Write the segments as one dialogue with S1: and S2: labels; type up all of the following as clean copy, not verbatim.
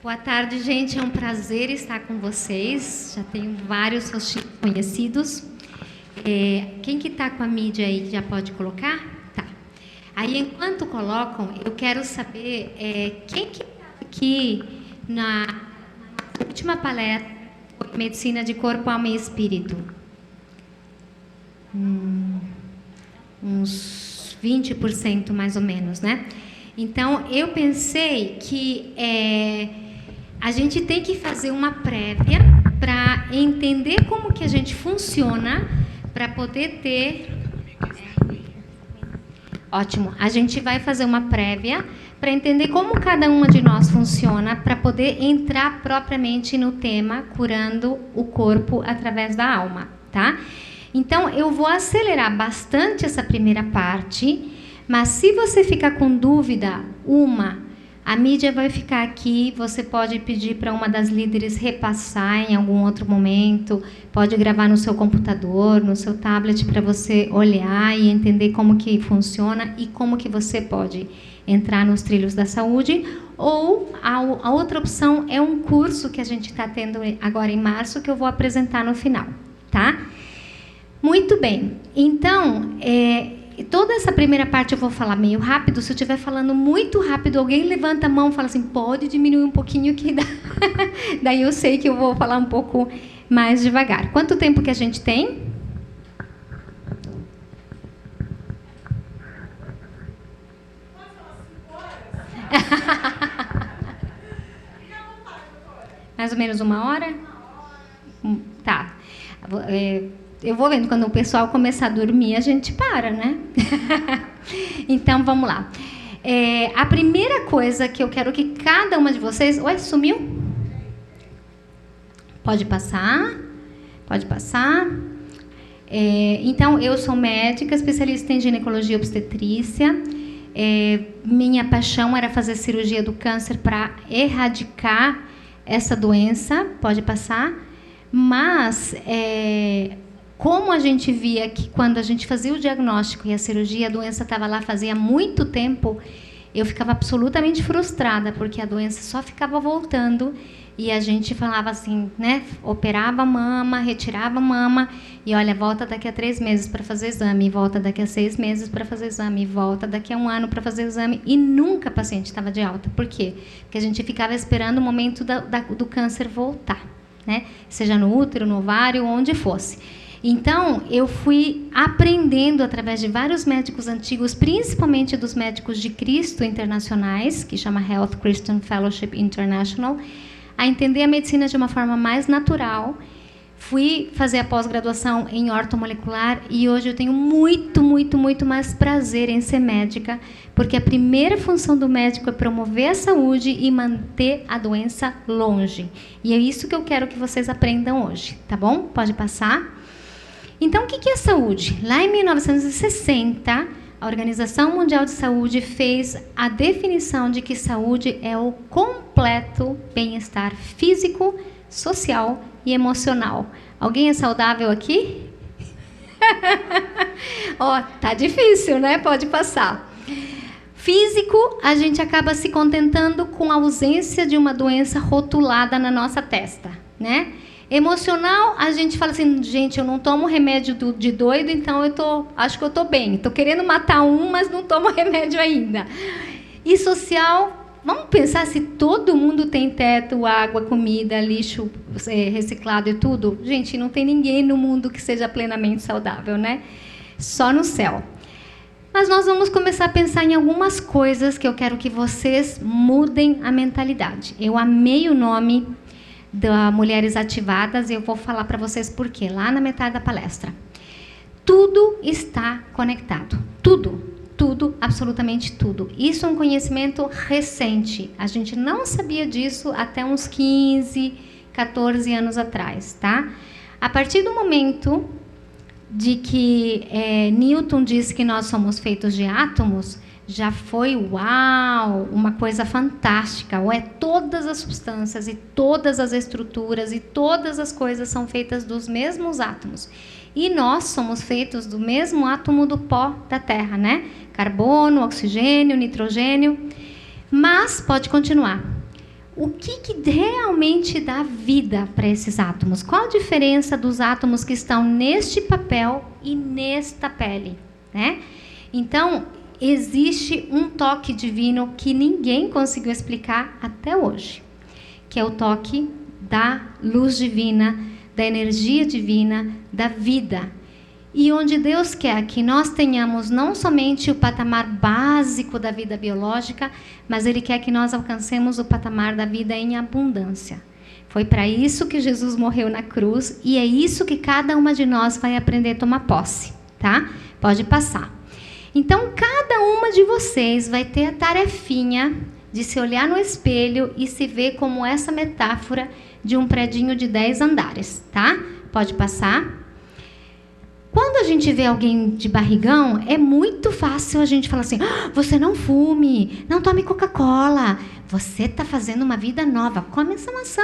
S1: Boa tarde, gente. É um prazer estar com vocês. Já tenho vários rostinhos conhecidos. Quem que está com a mídia aí já pode colocar? Tá. Aí, enquanto colocam, eu quero saber quem que está aqui na última palestra de Medicina de Corpo, Alma e Espírito. Uns 20% mais ou menos, né? Então, eu pensei que a gente tem que fazer uma prévia para entender como que a gente funciona, para poder ter... Ótimo. A gente vai fazer uma prévia para entender como cada uma de nós funciona, para poder entrar propriamente no tema curando o corpo através da alma, tá? Então, eu vou acelerar bastante essa primeira parte, mas se você ficar com dúvida, a mídia vai ficar aqui, você pode pedir para uma das líderes repassar em algum outro momento, pode gravar no seu computador, no seu tablet, para você olhar e entender como que funciona e como que você pode entrar nos trilhos da saúde. Ou a outra opção é um curso que a gente está tendo agora em março, que eu vou apresentar no final, tá? Muito bem. Então, toda essa primeira parte eu vou falar meio rápido. Se eu estiver falando muito rápido, alguém levanta a mão e fala assim, pode diminuir um pouquinho que daí eu sei que eu vou falar um pouco mais devagar. Quanto tempo que a gente tem? Mais ou menos 1 hora? Tá. Eu vou vendo, quando o pessoal começar a dormir, a gente para, né? Então, vamos lá. A primeira coisa que eu quero que cada uma de vocês... Ué, sumiu? Pode passar. Pode passar. Então, eu sou médica, especialista em ginecologia e obstetrícia. Minha paixão era fazer cirurgia do câncer para erradicar essa doença. Pode passar. Mas... como a gente via que quando a gente fazia o diagnóstico e a cirurgia, a doença estava lá fazia muito tempo, eu ficava absolutamente frustrada, porque a doença só ficava voltando e a gente falava assim, né? Operava a mama, retirava a mama e olha, volta daqui a 3 meses para fazer exame, volta daqui a 6 meses para fazer exame, volta daqui a 1 ano para fazer exame e nunca a paciente estava de alta. Por quê? Porque a gente ficava esperando o momento do câncer voltar, né? Seja no útero, no ovário, onde fosse. Então, eu fui aprendendo através de vários médicos antigos, principalmente dos médicos de Cristo internacionais, que chama Health Christian Fellowship International, a entender a medicina de uma forma mais natural. Fui fazer a pós-graduação em ortomolecular e hoje eu tenho muito, muito, muito mais prazer em ser médica, porque a primeira função do médico é promover a saúde e manter a doença longe. E é isso que eu quero que vocês aprendam hoje, tá bom? Pode passar. Então, o que é saúde? Lá em 1960, a Organização Mundial de Saúde fez a definição de que saúde é o completo bem-estar físico, social e emocional. Alguém é saudável aqui? Tá difícil, né? Pode passar. Físico, a gente acaba se contentando com a ausência de uma doença rotulada na nossa testa, né? Emocional, a gente fala assim, gente, eu não tomo remédio de doido, então acho que eu estou bem. Estou querendo matar mas não tomo remédio ainda. E social, vamos pensar se todo mundo tem teto, água, comida, lixo reciclado e tudo? Gente, não tem ninguém no mundo que seja plenamente saudável, né? Só no céu. Mas nós vamos começar a pensar em algumas coisas que eu quero que vocês mudem a mentalidade. Eu amei o nome da Mulheres Ativadas e eu vou falar para vocês por quê, lá na metade da palestra. Tudo está conectado. Tudo, absolutamente tudo. Isso é um conhecimento recente. A gente não sabia disso até uns 15, 14 anos atrás, tá? A partir do momento de que Newton disse que nós somos feitos de átomos, já foi, uau, uma coisa fantástica. Todas as substâncias e todas as estruturas e todas as coisas são feitas dos mesmos átomos. E nós somos feitos do mesmo átomo do pó da Terra, né? Carbono, oxigênio, nitrogênio. Mas, pode continuar. o que realmente dá vida para esses átomos? Qual a diferença dos átomos que estão neste papel e nesta pele, né? Então, existe um toque divino que ninguém conseguiu explicar até hoje, que é o toque da luz divina, da energia divina, da vida. E onde Deus quer que nós tenhamos não somente o patamar básico da vida biológica, mas Ele quer que nós alcancemos o patamar da vida em abundância. Foi para isso que Jesus morreu na cruz e é isso que cada uma de nós vai aprender a tomar posse, tá? Pode passar. Então, cada uma de vocês vai ter a tarefinha de se olhar no espelho e se ver como essa metáfora de um predinho de 10 andares, tá? Pode passar. Quando a gente vê alguém de barrigão, é muito fácil a gente falar assim, você não fume, não tome Coca-Cola, você está fazendo uma vida nova, come essa maçã,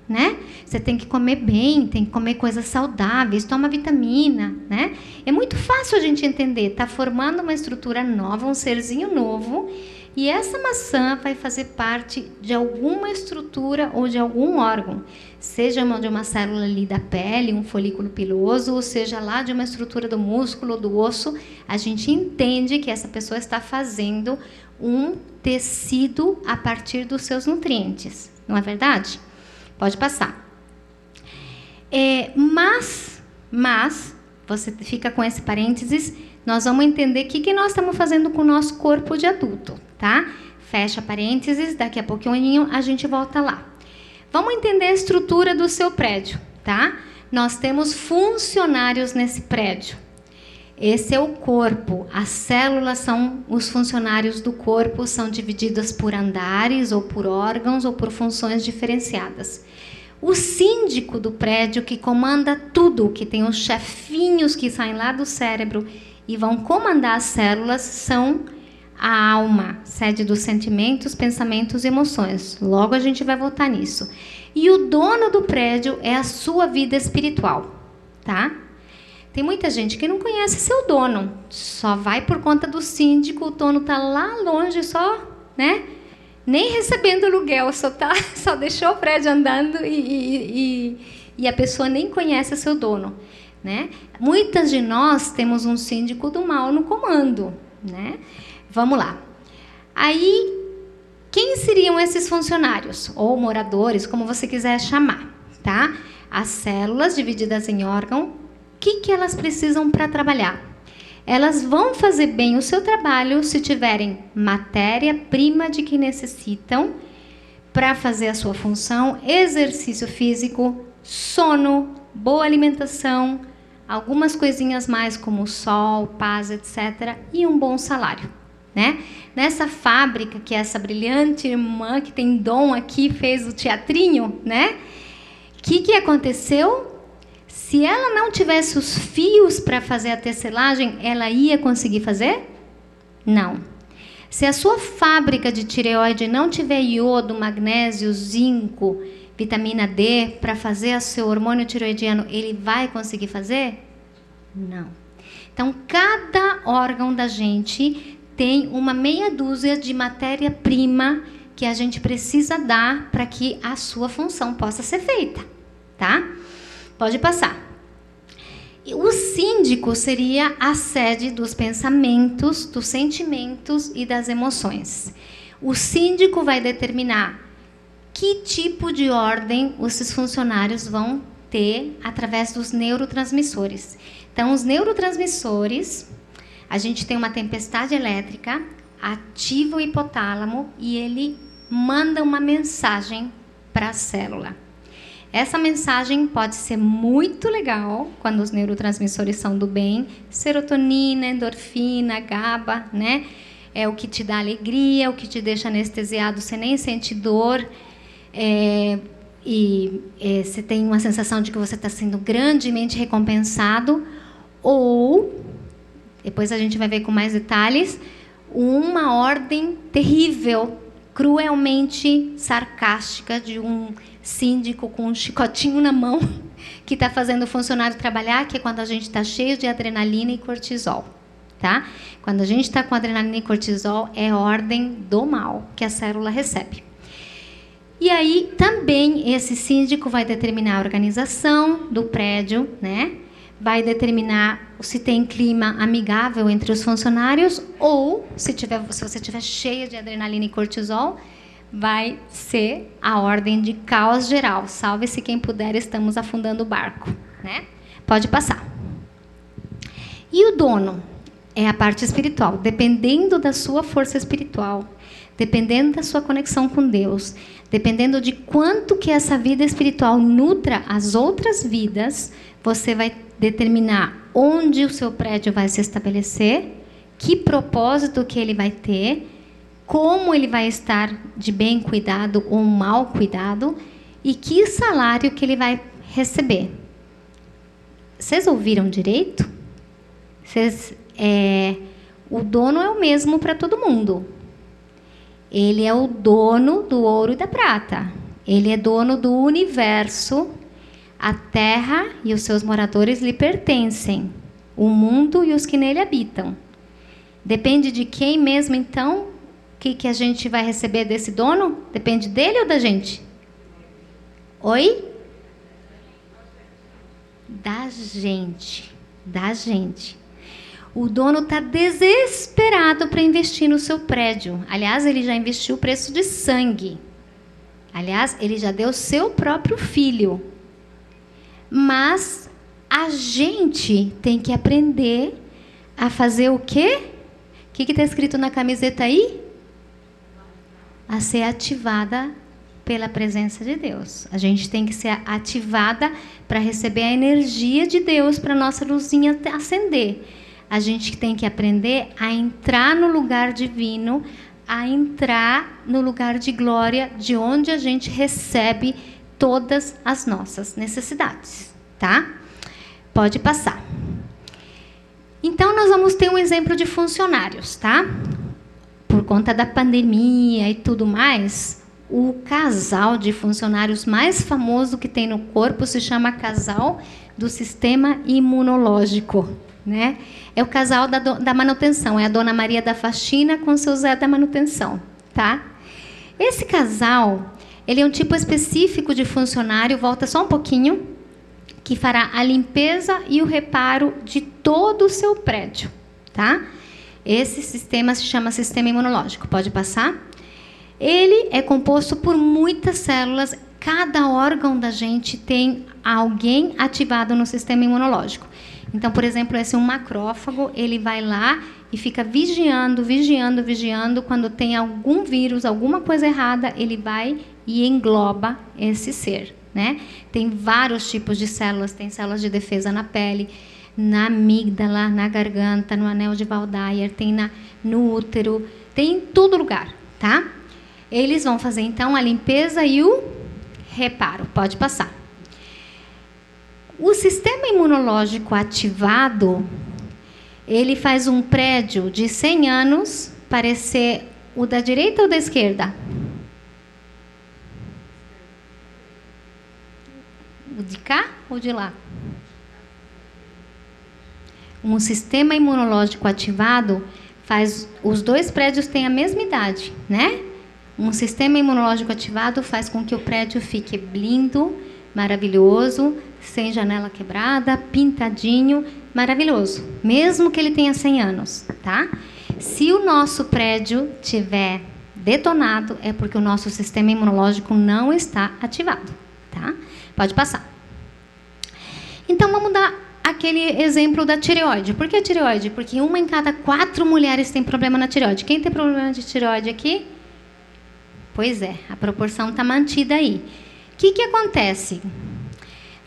S1: né? Você tem que comer bem, tem que comer coisas saudáveis, toma vitamina, né? É muito fácil a gente entender, está formando uma estrutura nova, um serzinho novo, e essa maçã vai fazer parte de alguma estrutura ou de algum órgão, seja de uma célula ali da pele, um folículo piloso, ou seja lá de uma estrutura do músculo, do osso, a gente entende que essa pessoa está fazendo um tecido a partir dos seus nutrientes, não é verdade? Pode passar. Mas, você fica com esse parênteses, nós vamos entender o que nós estamos fazendo com o nosso corpo de adulto, tá? Fecha parênteses, daqui a pouquinho a gente volta lá. Vamos entender a estrutura do seu prédio, tá? Nós temos funcionários nesse prédio. Esse é o corpo. As células são os funcionários do corpo, são divididas por andares, ou por órgãos, ou por funções diferenciadas. O síndico do prédio, que comanda tudo, que tem os chefinhos que saem lá do cérebro e vão comandar as células, são a alma, sede dos sentimentos, pensamentos e emoções. Logo a gente vai voltar nisso. E o dono do prédio é a sua vida espiritual, tá? Tem muita gente que não conhece seu dono, só vai por conta do síndico, o dono tá lá longe só, né? Nem recebendo aluguel, só deixou o prédio andando e a pessoa nem conhece seu dono, né? Muitas de nós temos um síndico do mal no comando, né? Vamos lá. Aí, quem seriam esses funcionários? Ou moradores, como você quiser chamar, tá? As células divididas em órgão, o que elas precisam para trabalhar? Elas vão fazer bem o seu trabalho se tiverem matéria-prima de que necessitam para fazer a sua função, exercício físico, sono, boa alimentação, algumas coisinhas mais como sol, paz, etc. e um bom salário, né? Nessa fábrica que essa brilhante irmã que tem dom aqui fez o teatrinho, né? O que aconteceu? Se ela não tivesse os fios para fazer a tecelagem, ela ia conseguir fazer? Não. Se a sua fábrica de tireoide não tiver iodo, magnésio, zinco, vitamina D para fazer o seu hormônio tireoidiano, ele vai conseguir fazer? Não. Então, cada órgão da gente tem uma meia dúzia de matéria-prima que a gente precisa dar para que a sua função possa ser feita, tá? Pode passar. O síndico seria a sede dos pensamentos, dos sentimentos e das emoções. O síndico vai determinar que tipo de ordem esses funcionários vão ter através dos neurotransmissores. Então, os neurotransmissores, a gente tem uma tempestade elétrica, ativa o hipotálamo e ele manda uma mensagem para a célula. Essa mensagem pode ser muito legal quando os neurotransmissores são do bem, serotonina, endorfina, GABA, né? É o que te dá alegria, o que te deixa anestesiado, você nem sente dor, você tem uma sensação de que você está sendo grandemente recompensado, ou, depois a gente vai ver com mais detalhes, uma ordem terrível, cruelmente sarcástica de um síndico com um chicotinho na mão que está fazendo o funcionário trabalhar, que é quando a gente está cheio de adrenalina e cortisol, tá? Quando a gente está com adrenalina e cortisol, é ordem do mal que a célula recebe. E aí também esse síndico vai determinar a organização do prédio, né? Vai determinar se tem clima amigável entre os funcionários ou se você estiver cheia de adrenalina e cortisol, vai ser a ordem de caos geral. Salve-se quem puder, estamos afundando o barco, né? Pode passar. E o dono é a parte espiritual, dependendo da sua força espiritual, dependendo da sua conexão com Deus, dependendo de quanto que essa vida espiritual nutra as outras vidas, você vai determinar onde o seu prédio vai se estabelecer, que propósito que ele vai ter, como ele vai estar de bem cuidado ou mal cuidado e que salário que ele vai receber. Vocês ouviram direito? O dono é o mesmo para todo mundo. Ele é o dono do ouro e da prata. Ele é dono do universo. A terra e os seus moradores lhe pertencem. O mundo e os que nele habitam. Depende de quem mesmo, então, que a gente vai receber desse dono? Depende dele ou da gente? Oi? Da gente. Da gente. O dono está desesperado para investir no seu prédio. Aliás, ele já investiu o preço de sangue. Aliás, ele já deu seu próprio filho. Mas a gente tem que aprender a fazer o quê? O que está escrito na camiseta aí? A ser ativada pela presença de Deus. A gente tem que ser ativada para receber a energia de Deus para a nossa luzinha acender. A gente tem que aprender a entrar no lugar divino, a entrar no lugar de glória, de onde a gente recebe todas as nossas necessidades, tá? Pode passar. Então, nós vamos ter um exemplo de funcionários, tá? Por conta da pandemia e tudo mais, o casal de funcionários mais famoso que tem no corpo se chama casal do sistema imunológico, né? É o casal da manutenção, é a Dona Maria da Faxina com o seu Zé da manutenção, tá? Esse casal, ele é um tipo específico de funcionário, volta só um pouquinho, que fará a limpeza e o reparo de todo o seu prédio, tá? Esse sistema se chama sistema imunológico, pode passar? Ele é composto por muitas células, cada órgão da gente tem alguém ativado no sistema imunológico. Então, por exemplo, esse é um macrófago, ele vai lá e fica vigiando. Quando tem algum vírus, alguma coisa errada, ele vai e engloba esse ser, né? Tem vários tipos de células, tem células de defesa na pele, na amígdala, na garganta, no anel de Waldeyer, tem no útero, tem em todo lugar, tá? Eles vão fazer, então, a limpeza e o reparo. Pode passar. O sistema imunológico ativado, ele faz um prédio de 100 anos parecer o da direita ou da esquerda? O de cá ou de lá? Um sistema imunológico ativado faz... Os dois prédios têm a mesma idade, né? Um sistema imunológico ativado faz com que o prédio fique lindo, maravilhoso, sem janela quebrada, pintadinho, maravilhoso, mesmo que ele tenha 100 anos, tá? Se o nosso prédio tiver detonado, é porque o nosso sistema imunológico não está ativado, tá? Pode passar. Então, vamos dar aquele exemplo da tireoide. Por que a tireoide? Porque 1 em cada 4 mulheres tem problema na tireoide. Quem tem problema de tireoide aqui? Pois é, a proporção está mantida aí. O que acontece?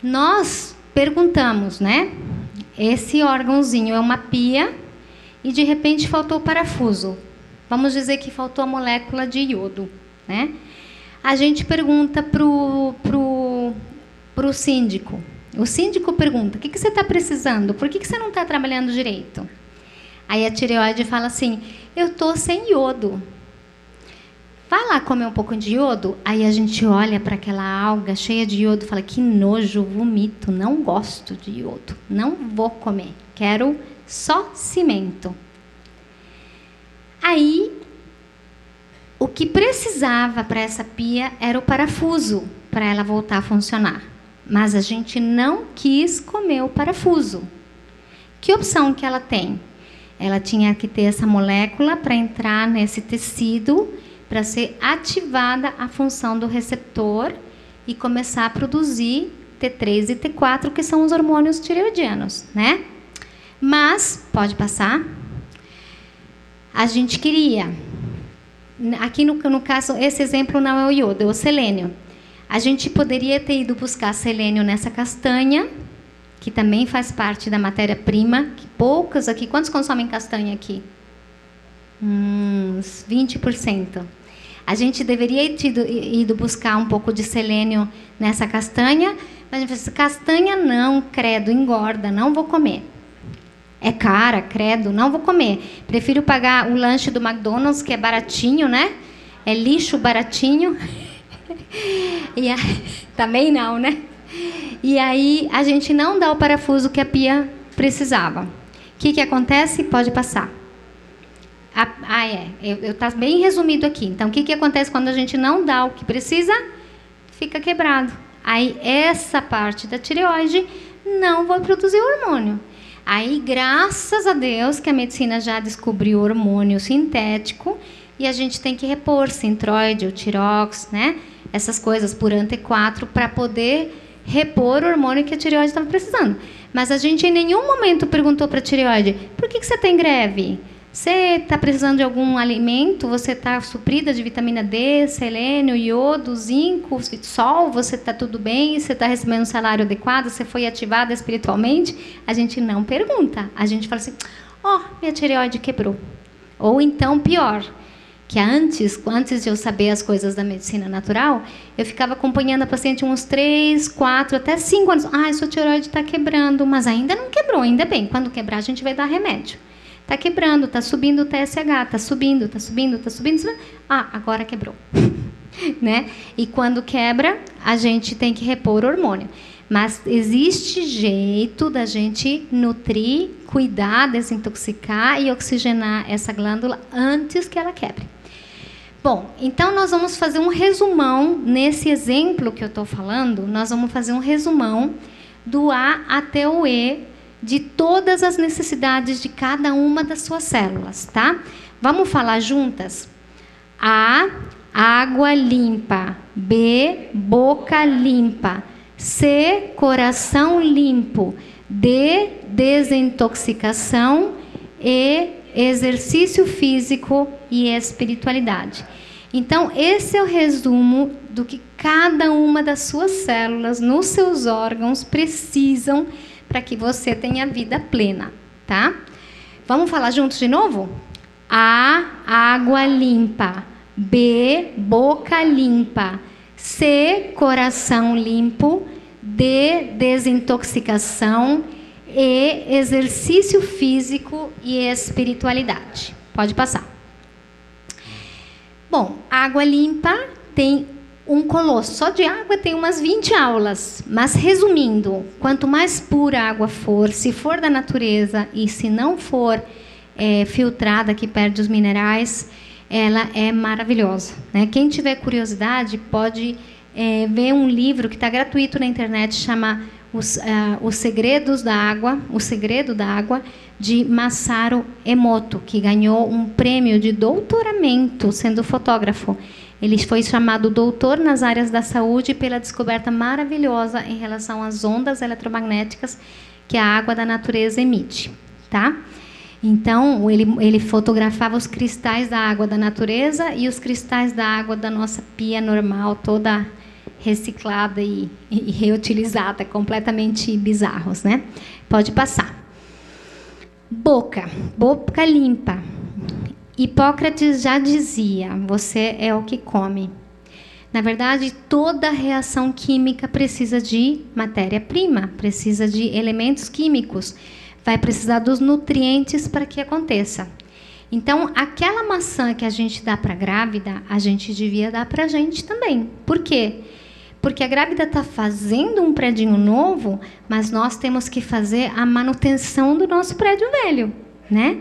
S1: Nós perguntamos, né? Esse órgãozinho é uma pia e, de repente, faltou o parafuso. Vamos dizer que faltou a molécula de iodo, né? A gente pergunta pro síndico. O síndico pergunta, o que você está precisando? Por que você não está trabalhando direito? Aí a tireoide fala assim, eu estou sem iodo. Vai lá comer um pouco de iodo? Aí a gente olha para aquela alga cheia de iodo e fala, que nojo, vomito, não gosto de iodo, não vou comer, quero só cimento. Aí O que precisava para essa pia era o parafuso para ela voltar a funcionar. Mas a gente não quis comer o parafuso. Que opção que ela tem? Ela tinha que ter essa molécula para entrar nesse tecido, para ser ativada a função do receptor e começar a produzir T3 e T4, que são os hormônios tireoidianos, né? Mas, pode passar, a gente queria, aqui no caso, esse exemplo não é o iodo, é o selênio. A gente poderia ter ido buscar selênio nessa castanha, que também faz parte da matéria-prima, que poucas aqui, quantos consomem castanha aqui? Uns 20%. A gente deveria ter ido buscar um pouco de selênio nessa castanha, mas a gente falou assim, castanha não, credo, engorda, não vou comer. É cara, credo, não vou comer. Prefiro pagar o lanche do McDonald's, que é baratinho, né? É lixo baratinho. E aí, também não, né? E aí a gente não dá o parafuso que a pia precisava. O que acontece? Pode passar. Tá bem resumido aqui. Então, o que acontece quando a gente não dá o que precisa? Fica quebrado. Aí, essa parte da tireoide não vai produzir hormônio. Aí, graças a Deus, que a medicina já descobriu o hormônio sintético e a gente tem que repor Synthroid, o Tirox, né? Essas coisas por T4 para poder repor o hormônio que a tireoide estava precisando. Mas a gente em nenhum momento perguntou para a tireoide, por que você está em greve? Você está precisando de algum alimento? Você está suprida de vitamina D, selênio, iodo, zinco, sol? Você está tudo bem? Você está recebendo um salário adequado? Você foi ativada espiritualmente? A gente não pergunta. A gente fala assim, minha tireoide quebrou. Ou então, pior, que antes de eu saber as coisas da medicina natural, eu ficava acompanhando a paciente uns 3, 4, até 5 anos. Sua tireoide está quebrando, mas ainda não quebrou, ainda bem. Quando quebrar, a gente vai dar remédio. Está quebrando, está subindo o TSH, está subindo, está subindo, está subindo. Agora quebrou. Né? E quando quebra, a gente tem que repor o hormônio. Mas existe jeito da gente nutrir, cuidar, desintoxicar e oxigenar essa glândula antes que ela quebre. Bom, então nós vamos fazer um resumão, nesse exemplo que eu estou falando, nós vamos fazer um resumão do A até o E, de todas as necessidades de cada uma das suas células, tá? Vamos falar juntas? A, água limpa. B, boca limpa. C, coração limpo. D, desintoxicação. E, exercício físico e espiritualidade. Então, esse é o resumo do que cada uma das suas células, nos seus órgãos, precisam para que você tenha vida plena, tá? Vamos falar juntos de novo? A, água limpa. B, boca limpa. C, coração limpo. D, desintoxicação. E, exercício físico e espiritualidade. Pode passar. Bom, água limpa tem um colosso. Só de água tem umas 20 aulas. Mas, resumindo, quanto mais pura a água for, se for da natureza e se não for filtrada, que perde os minerais, ela é maravilhosa, né? Quem tiver curiosidade pode ver um livro que está gratuito na internet, chama Os Segredos da Água, O Segredo da Água, de Masaru Emoto, que ganhou um prêmio de doutoramento sendo fotógrafo. Ele foi chamado doutor nas áreas da saúde pela descoberta maravilhosa em relação às ondas eletromagnéticas que a água da natureza emite, tá? Então, ele fotografava os cristais da água da natureza e os cristais da água da nossa pia normal, toda reciclada e reutilizada, completamente bizarros, né? Pode passar. Boca limpa. Hipócrates já dizia, você é o que come. Na verdade, toda reação química precisa de matéria-prima, precisa de elementos químicos, vai precisar dos nutrientes para que aconteça. Então, aquela maçã que a gente dá para a grávida, a gente devia dar para a gente também. Por quê? Porque a grávida está fazendo um predinho novo, mas nós temos que fazer a manutenção do nosso prédio velho, né?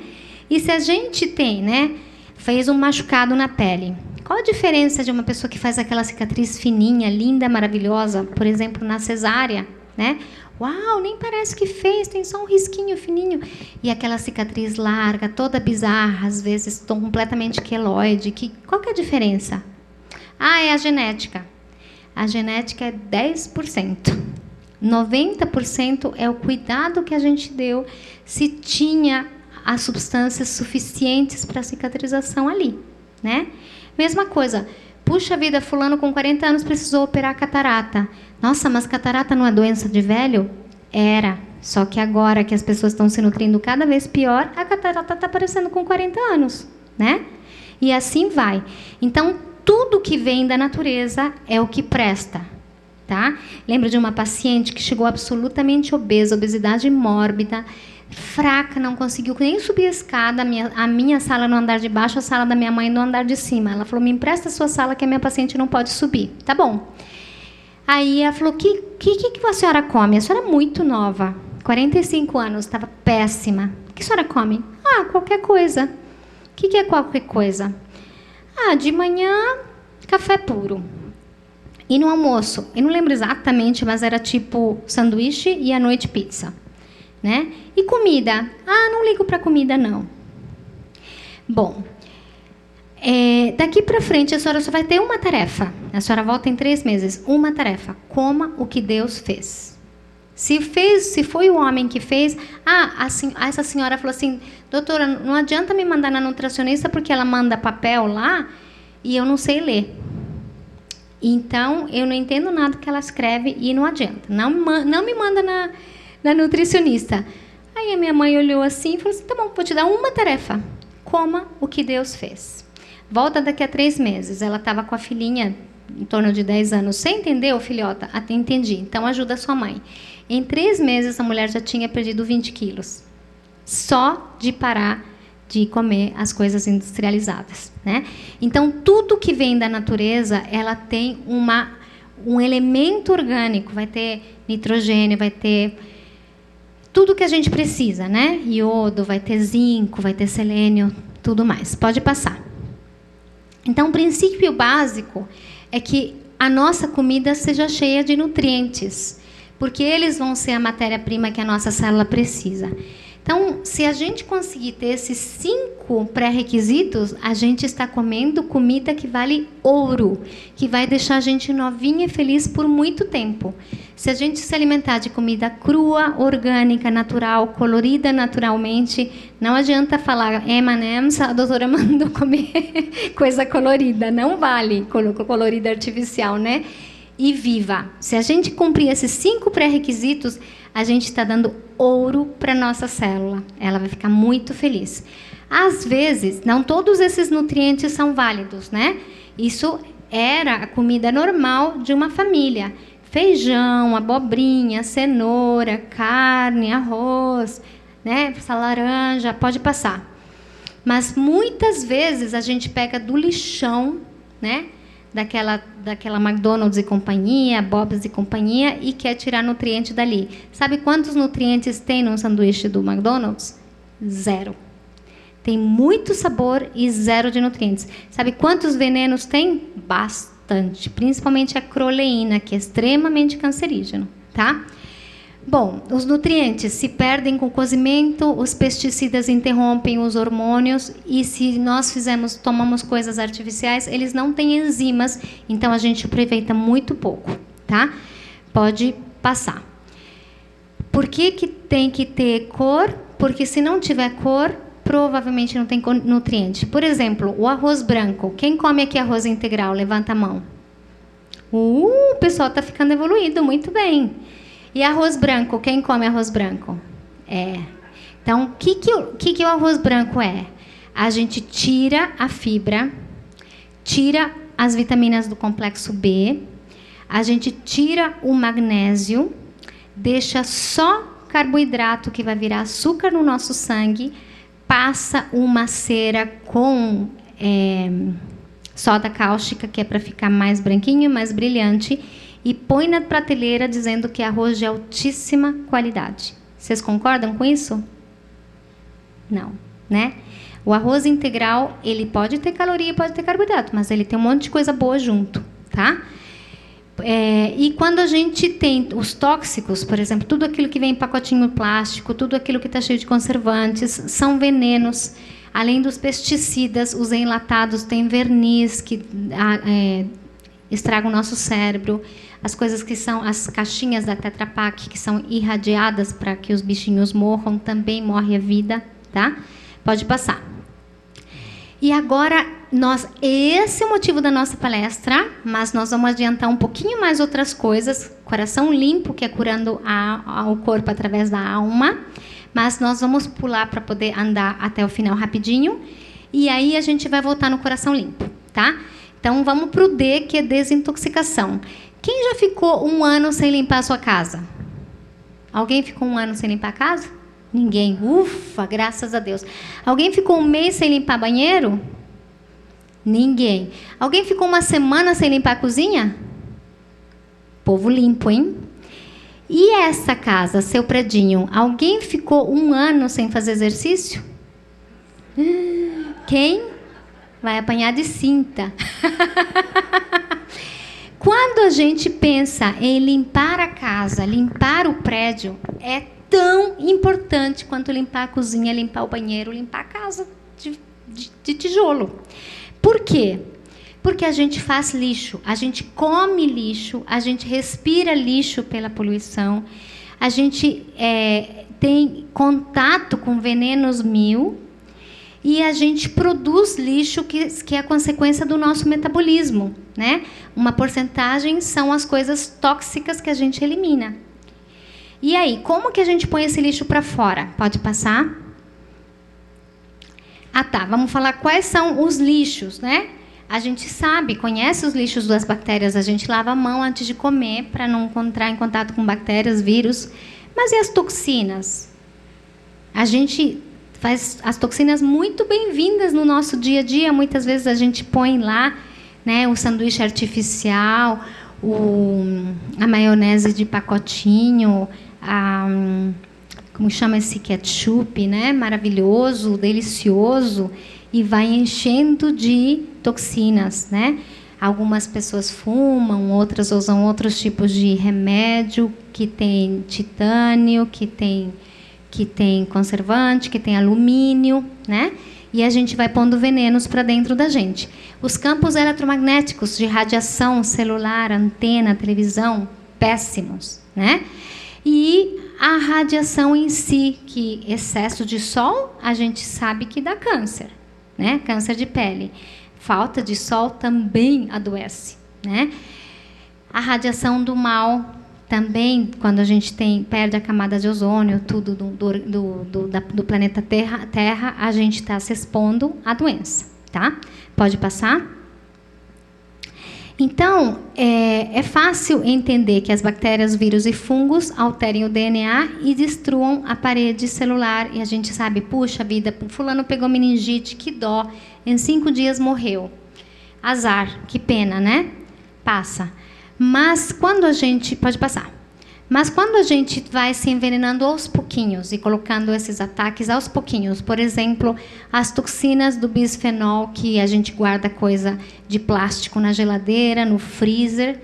S1: E se a gente tem, né, fez um machucado na pele, Qual a diferença de uma pessoa que faz aquela cicatriz fininha, linda, maravilhosa, por exemplo, na cesárea, né? Uau, nem parece que fez, tem só um risquinho fininho. E aquela cicatriz larga, toda bizarra, às vezes completamente queloide. Qual que é a diferença? Ah, é a genética. A genética é 10%. 90% é o cuidado que a gente deu, se tinha as substâncias suficientes para a cicatrização ali, né? Mesma coisa. Puxa vida, fulano com 40 anos precisou operar catarata. Nossa, mas catarata não é doença de velho? Era. Só que agora que as pessoas estão se nutrindo cada vez pior, a catarata está aparecendo com 40 anos, né? E assim vai. Então, tudo que vem da natureza é o que presta, tá? Lembro de uma paciente que chegou absolutamente obesa, obesidade mórbida, fraca, não conseguiu nem subir a escada, a minha sala no andar de baixo, a sala da minha mãe no andar de cima. Ela falou, me empresta a sua sala que a minha paciente não pode subir. Tá bom. Aí ela falou, que a senhora come? A senhora é muito nova, 45 anos, estava péssima. O que a senhora come? Ah, qualquer coisa. O que é qualquer coisa? Ah, de manhã, café puro. E no almoço, eu não lembro exatamente, mas era tipo sanduíche e à noite pizza. Né? E comida? Ah, não ligo para comida, não. Bom, daqui para frente a senhora só vai ter uma tarefa. A senhora volta em 3 meses. Uma tarefa. Coma o que Deus fez. Se foi o homem que fez... essa senhora falou assim, doutora, não adianta me mandar na nutricionista porque ela manda papel lá e eu não sei ler. Então, eu não entendo nada que ela escreve e não adianta. Não me manda na nutricionista. Aí a minha mãe olhou assim e falou assim, tá bom, vou te dar uma tarefa. Coma o que Deus fez. Volta daqui a 3 meses. Ela estava com a filhinha em torno de 10 anos. Você entendeu, filhota? Até entendi. Então ajuda a sua mãe. Em 3 meses a mulher já tinha perdido 20 quilos. Só de parar de comer as coisas industrializadas, né? Então tudo que vem da natureza, ela tem um elemento orgânico. Vai ter nitrogênio, vai ter tudo que a gente precisa, né? Iodo, vai ter zinco, vai ter selênio, tudo mais. Pode passar. Então, o princípio básico é que a nossa comida seja cheia de nutrientes, porque eles vão ser a matéria-prima que a nossa célula precisa. Então, se a gente conseguir ter esses 5 pré-requisitos, a gente está comendo comida que vale ouro, que vai deixar a gente novinha e feliz por muito tempo. Se a gente se alimentar de comida crua, orgânica, natural, colorida naturalmente, não adianta falar M&M's, a doutora mandou comer coisa colorida, não vale colorida artificial, né? E viva. Se a gente cumprir esses 5 pré-requisitos, a gente está dando ouro para a nossa célula. Ela vai ficar muito feliz. Às vezes, não todos esses nutrientes são válidos, né? Isso era a comida normal de uma família. Feijão, abobrinha, cenoura, carne, arroz, né? Laranja, pode passar. Mas muitas vezes a gente pega do lixão, né? Daquela McDonald's e companhia, Bob's e companhia, e quer tirar nutriente dali. Sabe quantos nutrientes tem num sanduíche do McDonald's? 0. Tem muito sabor e 0 de nutrientes. Sabe quantos venenos tem? Bastante. Principalmente a croleína, que é extremamente cancerígeno, tá? Bom, os nutrientes se perdem com o cozimento, os pesticidas interrompem os hormônios e se nós tomamos coisas artificiais, eles não têm enzimas, então a gente aproveita muito pouco, tá? Pode passar. Por que tem que ter cor? Porque se não tiver cor, provavelmente não tem nutriente. Por exemplo, o arroz branco. Quem come aqui arroz integral? Levanta a mão. O pessoal está ficando evoluído, muito bem. E arroz branco, quem come arroz branco? Então, o que o arroz branco é? A gente tira a fibra, tira as vitaminas do complexo B, a gente tira o magnésio, deixa só carboidrato, que vai virar açúcar no nosso sangue, passa uma cera com soda cáustica, que é para ficar mais branquinho, mais brilhante, e põe na prateleira dizendo que é arroz de altíssima qualidade. Vocês concordam com isso? Não, né? O arroz integral, ele pode ter caloria, pode ter carboidrato, mas ele tem um monte de coisa boa junto, tá? E quando a gente tem os tóxicos, por exemplo, tudo aquilo que vem em pacotinho plástico, tudo aquilo que está cheio de conservantes, são venenos. Além dos pesticidas, os enlatados têm verniz que estragam o nosso cérebro. As coisas que são as caixinhas da Tetra Pak, que são irradiadas para que os bichinhos morram, também morre a vida, tá? Pode passar. E agora, esse é o motivo da nossa palestra, mas nós vamos adiantar um pouquinho mais outras coisas. Coração limpo, que é curando o corpo através da alma. Mas nós vamos pular para poder andar até o final rapidinho. E aí a gente vai voltar no coração limpo, tá? Então, vamos para o D, que é desintoxicação. Quem já ficou 1 ano sem limpar a sua casa? Alguém ficou 1 ano sem limpar a casa? Ninguém. Ufa, graças a Deus. Alguém ficou 1 mês sem limpar banheiro? Ninguém. Alguém ficou 1 semana sem limpar a cozinha? Povo limpo, hein? E essa casa, seu predinho, alguém ficou 1 ano sem fazer exercício? Quem? Vai apanhar de cinta. Quando a gente pensa em limpar a casa, limpar o prédio, é tão importante quanto limpar a cozinha, limpar o banheiro, limpar a casa de tijolo. Por quê? Porque a gente faz lixo, a gente come lixo, a gente respira lixo pela poluição, a gente tem contato com venenos 1000 e a gente produz lixo que é a consequência do nosso metabolismo, né? Uma porcentagem são as coisas tóxicas que a gente elimina. E aí, como que a gente põe esse lixo para fora? Pode passar? Ah, tá. Vamos falar quais são os lixos, né? A gente sabe, conhece os lixos das bactérias, a gente lava a mão antes de comer para não entrar em contato com bactérias, vírus. Mas e as toxinas? A gente faz as toxinas muito bem-vindas no nosso dia a dia. Muitas vezes a gente põe lá, né, o sanduíche artificial, a maionese de pacotinho, como chama esse ketchup, né, maravilhoso, delicioso, e vai enchendo de toxinas, né? Algumas pessoas fumam, outras usam outros tipos de remédio que tem titânio, que tem conservante, que tem alumínio, né? E a gente vai pondo venenos para dentro da gente. Os campos eletromagnéticos de radiação celular, antena, televisão, péssimos, né? E a radiação em si, que excesso de sol, a gente sabe que dá câncer, né? Câncer de pele. Falta de sol também adoece, né? A radiação do mal também, quando a gente perde a camada de ozônio, tudo do planeta Terra, a gente está se expondo à doença, tá? Pode passar? Então, é fácil entender que as bactérias, vírus e fungos alterem o DNA e destruam a parede celular. E a gente sabe, puxa vida, fulano pegou meningite, que dó, em 5 dias morreu. Azar, que pena, né? Passa. Mas quando a gente... Pode passar. Mas quando a gente vai se envenenando aos pouquinhos e colocando esses ataques aos pouquinhos, por exemplo, as toxinas do bisfenol, que a gente guarda coisa de plástico na geladeira, no freezer,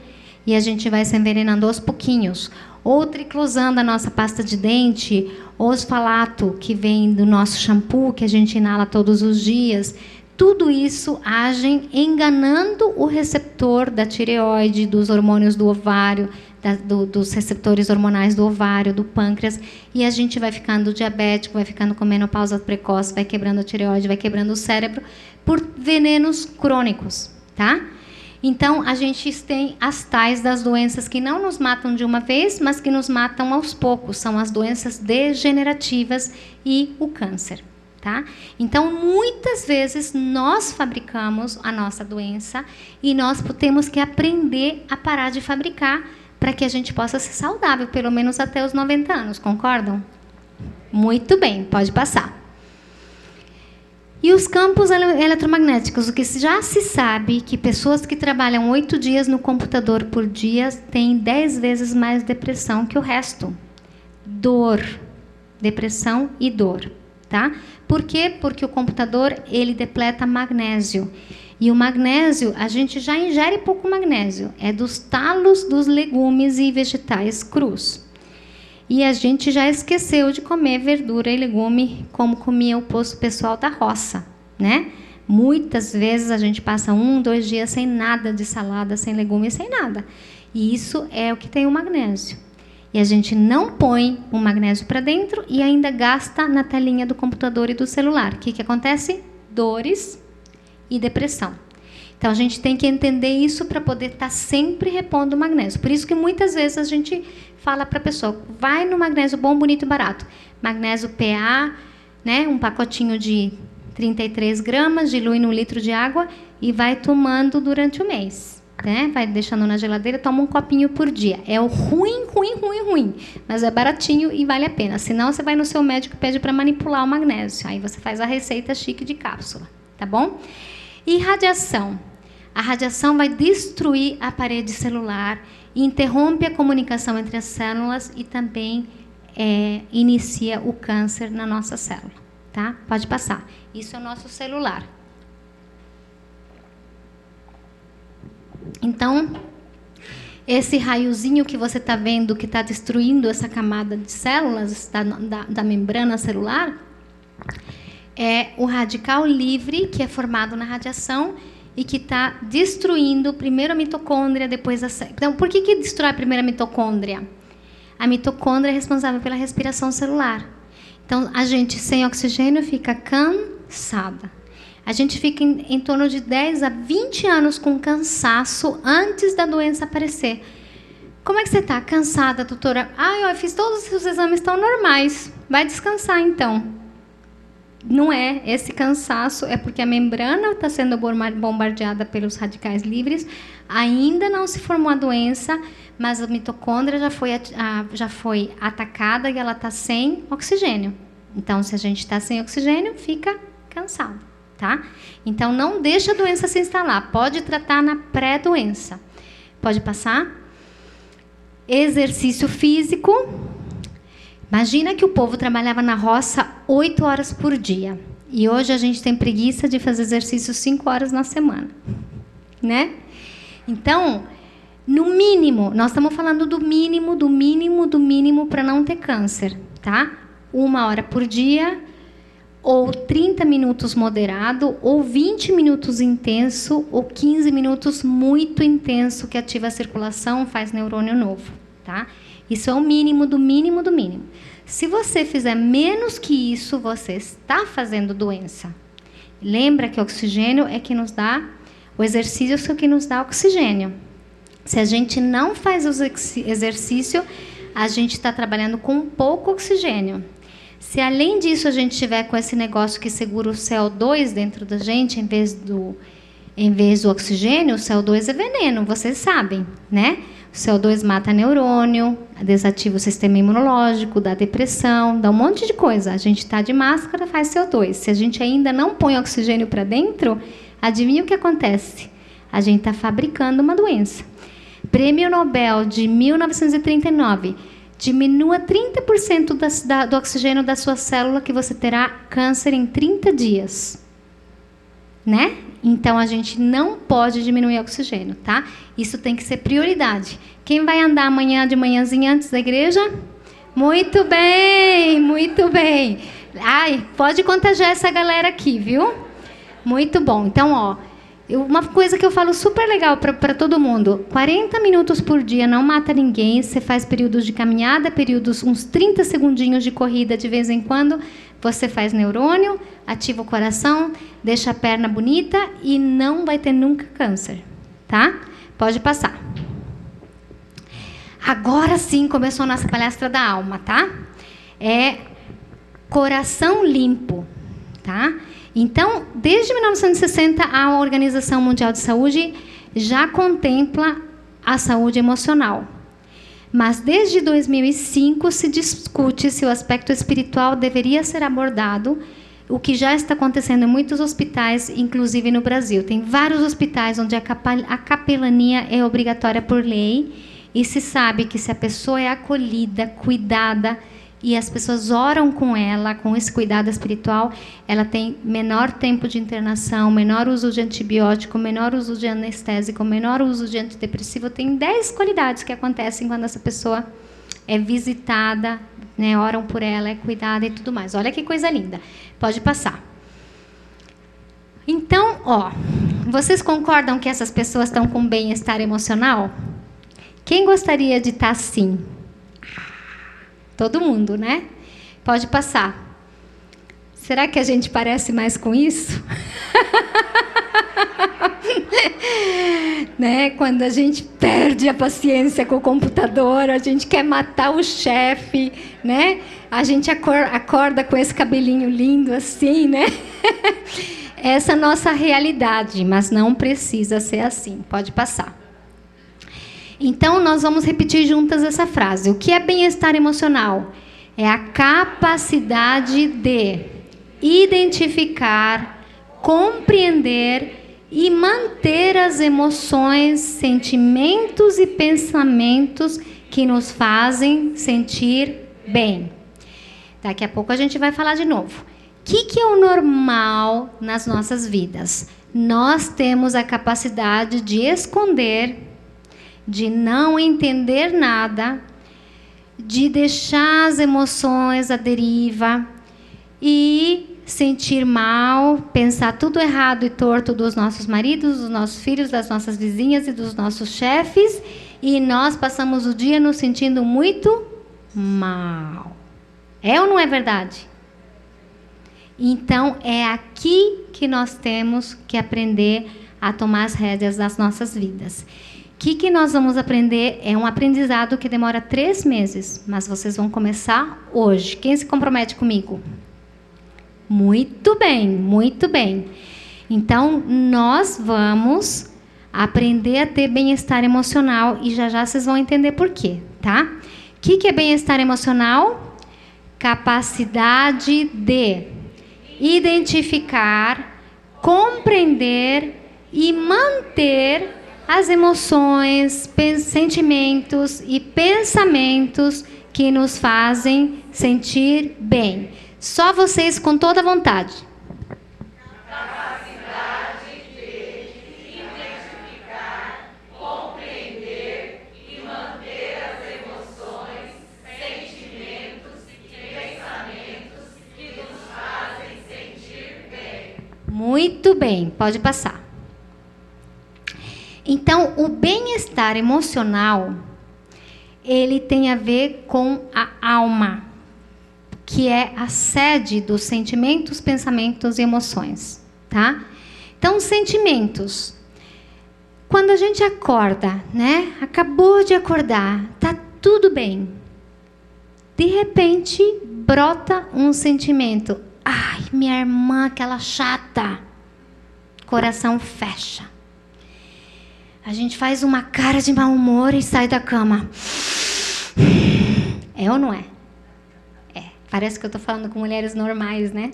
S1: e a gente vai se envenenando aos pouquinhos. Ou triclosando a nossa pasta de dente, ou osfalato, que vem do nosso shampoo, que a gente inala todos os dias. Tudo isso age enganando o receptor da tireoide, dos hormônios do ovário, dos receptores hormonais do ovário, do pâncreas, e a gente vai ficando diabético, vai ficando com menopausa precoce, vai quebrando a tireoide, vai quebrando o cérebro, por venenos crônicos, tá? Então, a gente tem as tais das doenças que não nos matam de uma vez, mas que nos matam aos poucos, são as doenças degenerativas e o câncer. Tá? Então, muitas vezes, nós fabricamos a nossa doença e nós temos que aprender a parar de fabricar para que a gente possa ser saudável, pelo menos até os 90 anos, concordam? Muito bem, pode passar. E os campos eletromagnéticos, o que já se sabe que pessoas que trabalham 8 dias no computador por dia têm 10 vezes mais depressão que o resto. Dor, depressão e dor. tá? Por quê? Porque o computador, ele depleta magnésio. E o magnésio, a gente já ingere pouco magnésio. É dos talos dos legumes e vegetais crus. E a gente já esqueceu de comer verdura e legume como comia o pessoal da roça, né? Muitas vezes a gente passa 1, 2 dias sem nada de salada, sem legumes, sem nada. E isso é o que tem o magnésio. E a gente não põe o magnésio para dentro e ainda gasta na telinha do computador e do celular. O que acontece? Dores e depressão. Então, a gente tem que entender isso para poder estar sempre repondo o magnésio. Por isso que muitas vezes a gente fala para a pessoa, vai no magnésio bom, bonito e barato. Magnésio PA, né, um pacotinho de 33 gramas, dilui num litro de água e vai tomando durante o mês. Né? Vai deixando na geladeira, toma um copinho por dia. É o ruim, mas é baratinho e vale a pena. Senão, você vai no seu médico e pede para manipular o magnésio. Aí você faz a receita chique de cápsula, tá bom? E radiação. A radiação vai destruir a parede celular, interrompe a comunicação entre as células e também inicia o câncer na nossa célula. Tá? Pode passar. Isso é o nosso celular. Então, esse raiozinho que você está vendo que está destruindo essa camada de células da membrana celular é o radical livre, que é formado na radiação e que está destruindo primeiro a mitocôndria, depois a célula. Então, por que destrói a primeira mitocôndria? A mitocôndria é responsável pela respiração celular. Então, a gente sem oxigênio fica cansada. A gente fica em torno de 10 a 20 anos com cansaço antes da doença aparecer. Como é que você está? Cansada, doutora? Eu fiz todos os seus exames, estão normais. Vai descansar, então. Não é. Esse cansaço é porque a membrana está sendo bombardeada pelos radicais livres. Ainda não se formou a doença, mas a mitocôndria já foi atacada e ela está sem oxigênio. Então, se a gente está sem oxigênio, fica cansado. Tá? Então, não deixa a doença se instalar. Pode tratar na pré-doença. Pode passar. Exercício físico. Imagina que o povo trabalhava na roça 8 horas por dia. E hoje a gente tem preguiça de fazer exercício 5 horas na semana. Né? Então, no mínimo, nós estamos falando do mínimo para não ter câncer. Tá? 1 hora por dia, ou 30 minutos moderado, ou 20 minutos intenso, ou 15 minutos muito intenso, que ativa a circulação, faz neurônio novo. Tá? Isso é o mínimo do mínimo do mínimo. Se você fizer menos que isso, você está fazendo doença. Lembra que o oxigênio é que nos dá, o exercício é que nos dá oxigênio. Se a gente não faz o exercício, a gente está trabalhando com pouco oxigênio. Se além disso a gente tiver com esse negócio que segura o CO2 dentro da gente, em vez do oxigênio, o CO2 é veneno, vocês sabem, né? O CO2 mata neurônio, desativa o sistema imunológico, dá depressão, dá um monte de coisa. A gente está de máscara, faz CO2. Se a gente ainda não põe oxigênio para dentro, adivinha o que acontece? A gente está fabricando uma doença. Prêmio Nobel de 1939. Diminua 30% do oxigênio da sua célula que você terá câncer em 30 dias. Né? Então, a gente não pode diminuir o oxigênio, tá? Isso tem que ser prioridade. Quem vai andar amanhã de manhãzinha antes da igreja? Muito bem, muito bem. Ai, pode contagiar essa galera aqui, viu? Muito bom. Então, ó, uma coisa que eu falo super legal para todo mundo. 40 minutos por dia não mata ninguém. Você faz períodos de caminhada, períodos, uns 30 segundinhos de corrida de vez em quando. Você faz neurônio, ativa o coração, deixa a perna bonita e não vai ter nunca câncer, tá? Pode passar. Agora sim começou a nossa palestra da alma, tá? É coração limpo, tá? Então, desde 1960, a Organização Mundial de Saúde já contempla a saúde emocional. Mas desde 2005 se discute se o aspecto espiritual deveria ser abordado, o que já está acontecendo em muitos hospitais, inclusive no Brasil. Tem vários hospitais onde a capelania é obrigatória por lei e se sabe que se a pessoa é acolhida, cuidada e as pessoas oram com ela, com esse cuidado espiritual, ela tem menor tempo de internação, menor uso de antibiótico, menor uso de anestésico, menor uso de antidepressivo. Tem 10 qualidades que acontecem quando essa pessoa é visitada, né, oram por ela, é cuidada e tudo mais. Olha que coisa linda. Pode passar. Então, vocês concordam que essas pessoas estão com bem-estar emocional? Quem gostaria de estar assim? Todo mundo, né? Pode passar. Será que a gente parece mais com isso? Né? Quando a gente perde a paciência com o computador, a gente quer matar o chefe, né? A gente acorda com esse cabelinho lindo assim, né? Essa é a nossa realidade, mas não precisa ser assim. Pode passar. Então, nós vamos repetir juntas essa frase. O que é bem-estar emocional? É a capacidade de identificar, compreender e manter as emoções, sentimentos e pensamentos que nos fazem sentir bem. Daqui a pouco a gente vai falar de novo. O que é o normal nas nossas vidas? Nós temos a capacidade de esconder, de não entender nada, de deixar as emoções à deriva e sentir mal, pensar tudo errado e torto dos nossos maridos, dos nossos filhos, das nossas vizinhas e dos nossos chefes, e nós passamos o dia nos sentindo muito mal. É ou não é verdade? Então, é aqui que nós temos que aprender a tomar as rédeas das nossas vidas. O que nós vamos aprender? É um aprendizado que demora 3 meses, mas vocês vão começar hoje. Quem se compromete comigo? Muito bem, muito bem. Então, nós vamos aprender a ter bem-estar emocional e já vocês vão entender por quê, tá? O que é bem-estar emocional? Capacidade de identificar, compreender e manter as emoções, sentimentos e pensamentos que nos fazem sentir bem. Só vocês com toda a vontade.
S2: Capacidade de identificar, compreender e manter as emoções, sentimentos e pensamentos que nos fazem sentir bem.
S1: Muito bem, pode passar. Então, o bem-estar emocional, ele tem a ver com a alma, que é a sede dos sentimentos, pensamentos e emoções, tá? Então, sentimentos. Quando a gente acorda, né? Acabou de acordar, tá tudo bem. De repente, brota um sentimento. Ai, minha irmã, aquela chata. Coração fecha. A gente faz uma cara de mau humor e sai da cama. É ou não é? É. Parece que eu estou falando com mulheres normais, né?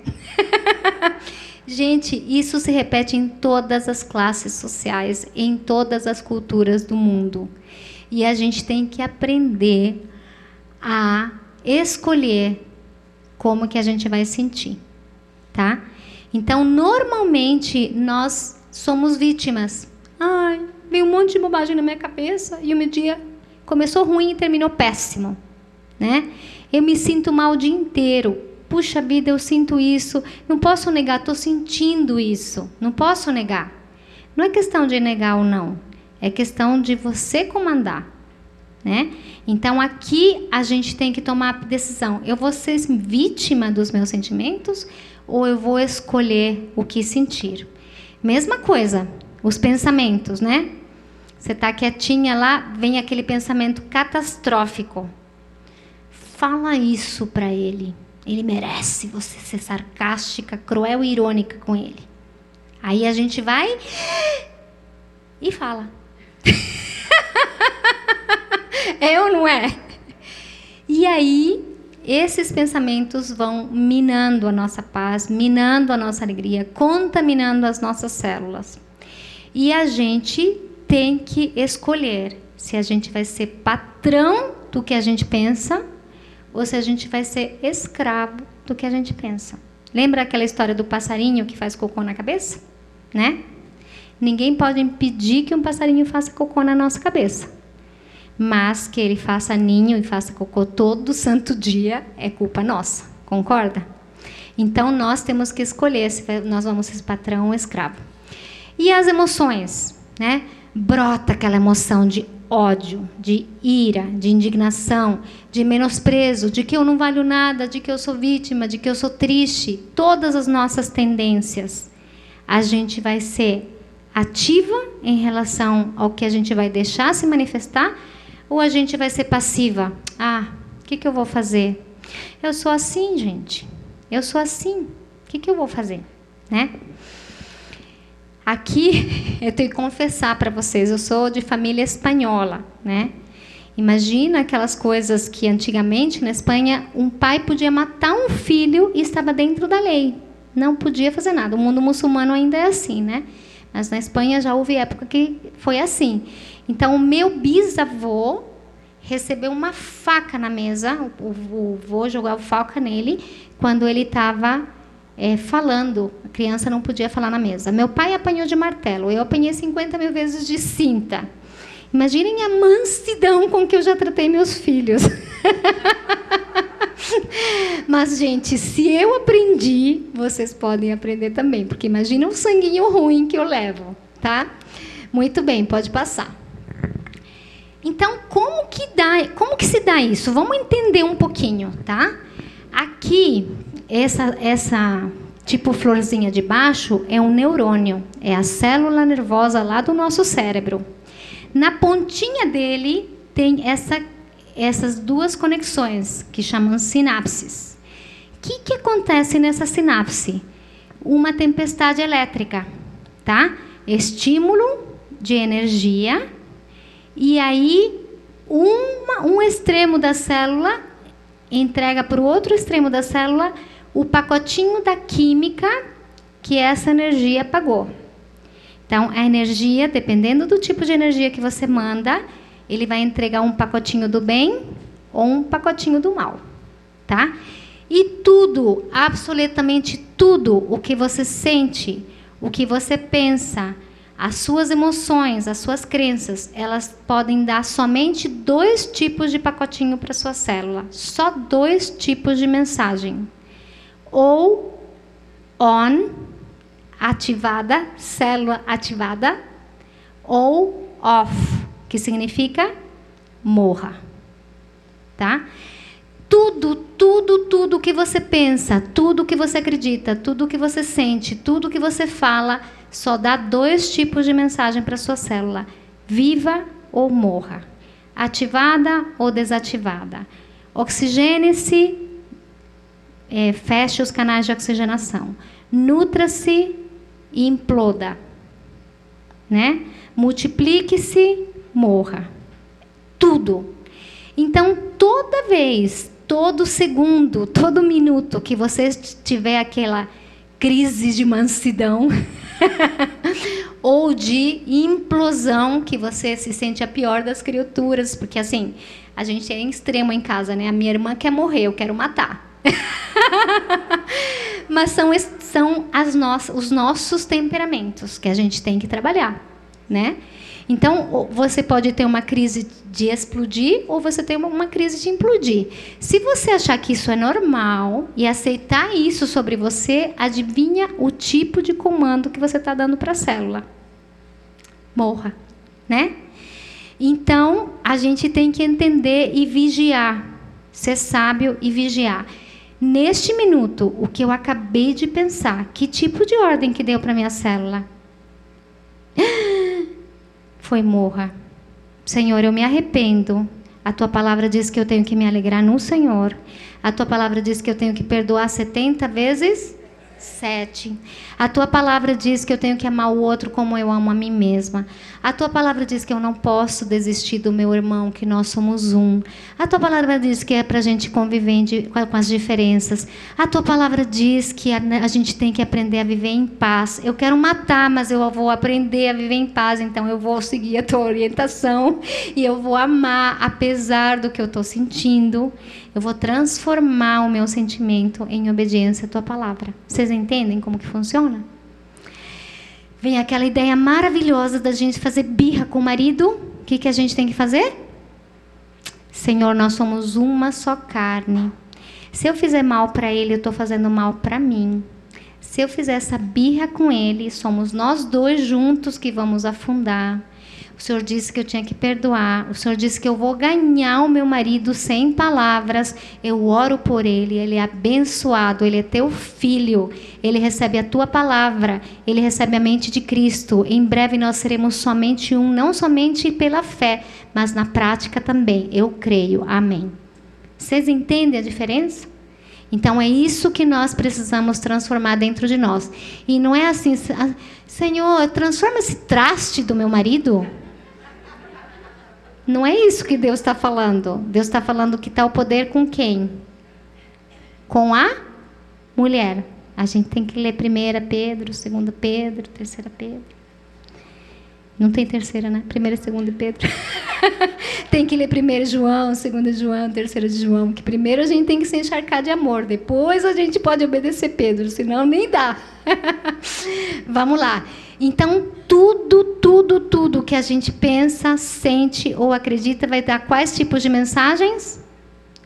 S1: Gente, isso se repete em todas as classes sociais, em todas as culturas do mundo. E a gente tem que aprender a escolher como que a gente vai sentir, tá? Então, normalmente, nós somos vítimas. Ai, veio um monte de bobagem na minha cabeça e o meu dia começou ruim e terminou péssimo, né? Eu me sinto mal o dia inteiro. Puxa vida, eu sinto isso. Não posso negar, estou sentindo isso. Não posso negar. Não é questão de negar ou não. É questão de você comandar, né? Então, aqui a gente tem que tomar a decisão. Eu vou ser vítima dos meus sentimentos ou eu vou escolher o que sentir? Mesma coisa, os pensamentos, né? Você está quietinha lá, vem aquele pensamento catastrófico. Fala isso para ele. Ele merece você ser sarcástica, cruel e irônica com ele. Aí a gente vai e fala. É ou não é? E aí, esses pensamentos vão minando a nossa paz, minando a nossa alegria, contaminando as nossas células. E a gente tem que escolher se a gente vai ser patrão do que a gente pensa ou se a gente vai ser escravo do que a gente pensa. Lembra aquela história do passarinho que faz cocô na cabeça? Né? Ninguém pode impedir que um passarinho faça cocô na nossa cabeça. Mas que ele faça ninho e faça cocô todo santo dia é culpa nossa. Concorda? Então, nós temos que escolher se nós vamos ser patrão ou escravo. E as emoções, né? Brota aquela emoção de ódio, de ira, de indignação, de menosprezo, de que eu não valho nada, de que eu sou vítima, de que eu sou triste. Todas as nossas tendências. A gente vai ser ativa em relação ao que a gente vai deixar se manifestar, ou a gente vai ser passiva? O que eu vou fazer? Eu sou assim, gente. Eu sou assim. O que eu vou fazer? Né? Aqui, eu tenho que confessar para vocês, eu sou de família espanhola, né? Imagina aquelas coisas que antigamente, na Espanha, um pai podia matar um filho e estava dentro da lei. Não podia fazer nada. O mundo muçulmano ainda é assim, né? Mas na Espanha já houve época que foi assim. Então, o meu bisavô recebeu uma faca na mesa, o vô jogou a faca nele, quando ele estava falando. A criança não podia falar na mesa. Meu pai apanhou de martelo, eu apanhei 50 mil vezes de cinta. Imaginem a mansidão com que eu já tratei meus filhos. Mas, gente, se eu aprendi, vocês podem aprender também, porque imagina o sanguinho ruim que eu levo, tá? Muito bem, pode passar. Então, como que se dá isso? Vamos entender um pouquinho, tá? Aqui, essa tipo florzinha de baixo é um neurônio, é a célula nervosa lá do nosso cérebro. Na pontinha dele tem essas duas conexões, que chamam sinapses. O que acontece nessa sinapse? Uma tempestade elétrica, tá? Estímulo de energia, e aí um extremo da célula entrega para o outro extremo da célula o pacotinho da química que essa energia pagou. Então, a energia, dependendo do tipo de energia que você manda, ele vai entregar um pacotinho do bem ou um pacotinho do mal, tá? E tudo, absolutamente tudo, o que você sente, o que você pensa, as suas emoções, as suas crenças, elas podem dar somente 2 tipos de pacotinho para a sua célula. Só 2 tipos de mensagem. Ou on, ativada, célula ativada, ou off, que significa morra. Tá? Tudo que você pensa, tudo que você acredita, tudo que você sente, tudo que você fala, só dá 2 tipos de mensagem para a sua célula: viva ou morra, ativada ou desativada. Oxigene-se, feche os canais de oxigenação. Nutra-se e imploda. Né? Multiplique-se, morra. Tudo. Então, toda vez, todo segundo, todo minuto que você tiver aquela crise de mansidão ou de implosão, que você se sente a pior das criaturas, porque assim, a gente é em extremo em casa, né? A minha irmã quer morrer, eu quero matar. Mas são os nossos temperamentos que a gente tem que trabalhar, né? Então, você pode ter uma crise de explodir ou você tem uma crise de implodir. Se você achar que isso é normal e aceitar isso sobre você, adivinha o tipo de comando que você está dando para a célula? Morra, né? Então, a gente tem que entender e vigiar, ser sábio e vigiar. Neste minuto, o que eu acabei de pensar, que tipo de ordem que deu para minha célula? Foi morra. Senhor, eu me arrependo. A tua palavra diz que eu tenho que me alegrar no Senhor. A tua palavra diz que eu tenho que perdoar 70 vezes 7. A tua palavra diz que eu tenho que amar o outro como eu amo a mim mesma. A tua palavra diz que eu não posso desistir do meu irmão, que nós somos um. A tua palavra diz que é para a gente conviver com as diferenças. A tua palavra diz que a gente tem que aprender a viver em paz. Eu quero matar, mas eu vou aprender a viver em paz. Então eu vou seguir a tua orientação e eu vou amar apesar do que eu estou sentindo. Eu vou transformar o meu sentimento em obediência à tua palavra. Vocês entendem como que funciona? Vem aquela ideia maravilhosa da gente fazer birra com o marido. O que a gente tem que fazer? Senhor, nós somos uma só carne. Se eu fizer mal para ele, eu estou fazendo mal para mim. Se eu fizer essa birra com ele, somos nós dois juntos que vamos afundar. O Senhor disse que eu tinha que perdoar. O Senhor disse que eu vou ganhar o meu marido sem palavras. Eu oro por ele. Ele é abençoado. Ele é teu filho. Ele recebe a tua palavra. Ele recebe a mente de Cristo. Em breve nós seremos somente um. Não somente pela fé, mas na prática também. Eu creio. Amém. Vocês entendem a diferença? Então é isso que nós precisamos transformar dentro de nós. E não é assim, Senhor, transforma esse traste do meu marido. Não é isso que Deus está falando. Deus está falando que está o poder com quem? Com a mulher. A gente tem que ler 1 Pedro, 2 Pedro, 3 Pedro. Não tem terceira, né? 1 e 2 Pedro. Tem que ler 1 João, 2 João, 3 João. Que primeiro a gente tem que se encharcar de amor. Depois a gente pode obedecer Pedro, senão nem dá. Vamos lá. Então, tudo que a gente pensa, sente ou acredita vai dar quais tipos de mensagens?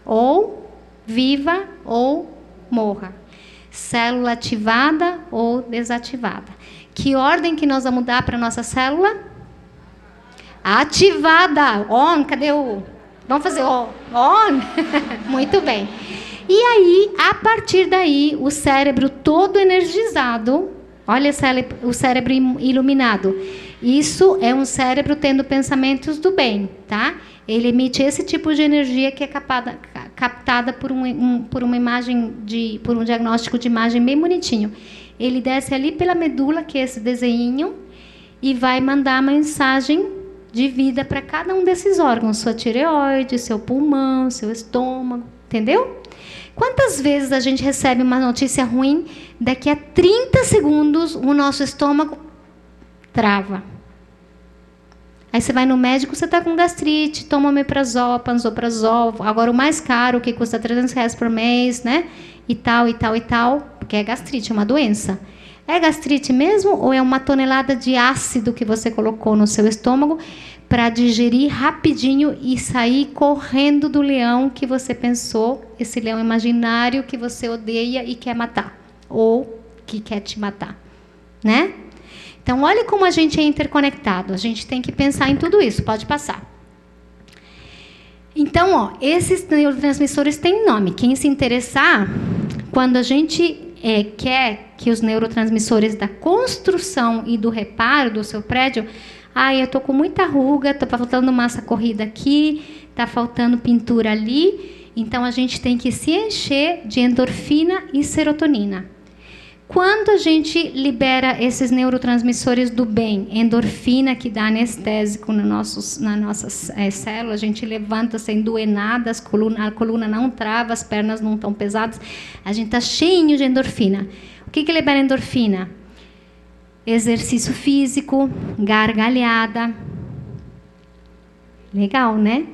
S1: Ou viva ou morra. Célula ativada ou desativada. Que ordem que nós vamos dar para a nossa célula? Ativada. On, cadê o... Vamos fazer on. Muito bem. E aí, a partir daí, o cérebro todo energizado... Olha o cérebro iluminado. Isso é um cérebro tendo pensamentos do bem, tá? Ele emite esse tipo de energia que é captada por uma imagem por um diagnóstico de imagem bem bonitinho. Ele desce ali pela medula, que é esse desenho, e vai mandar a mensagem de vida para cada um desses órgãos, sua tireoide, seu pulmão, seu estômago, entendeu? Quantas vezes a gente recebe uma notícia ruim, daqui a 30 segundos o nosso estômago trava. Aí você vai no médico, você está com gastrite, toma omeprazol, pantoprazol, agora o mais caro, que custa R$300 por mês, né? E tal, porque é gastrite, é uma doença. É gastrite mesmo ou é uma tonelada de ácido que você colocou no seu estômago para digerir rapidinho e sair correndo do leão que você pensou, esse leão imaginário que você odeia e quer matar, ou que quer te matar, né? Então, olha como a gente é interconectado. A gente tem que pensar em tudo isso. Pode passar. Então, esses neurotransmissores têm nome. Quem se interessar, quando a gente quer que os neurotransmissores da construção e do reparo do seu prédio... eu estou com muita ruga, está faltando massa corrida aqui, está faltando pintura ali. Então, a gente tem que se encher de endorfina e serotonina. Quando a gente libera esses neurotransmissores do bem, endorfina, que dá anestésico na nossas células, a gente levanta sem doer nada, a coluna não trava, as pernas não estão pesadas, a gente está cheinho de endorfina. O que libera endorfina? Exercício físico, gargalhada. Legal, né?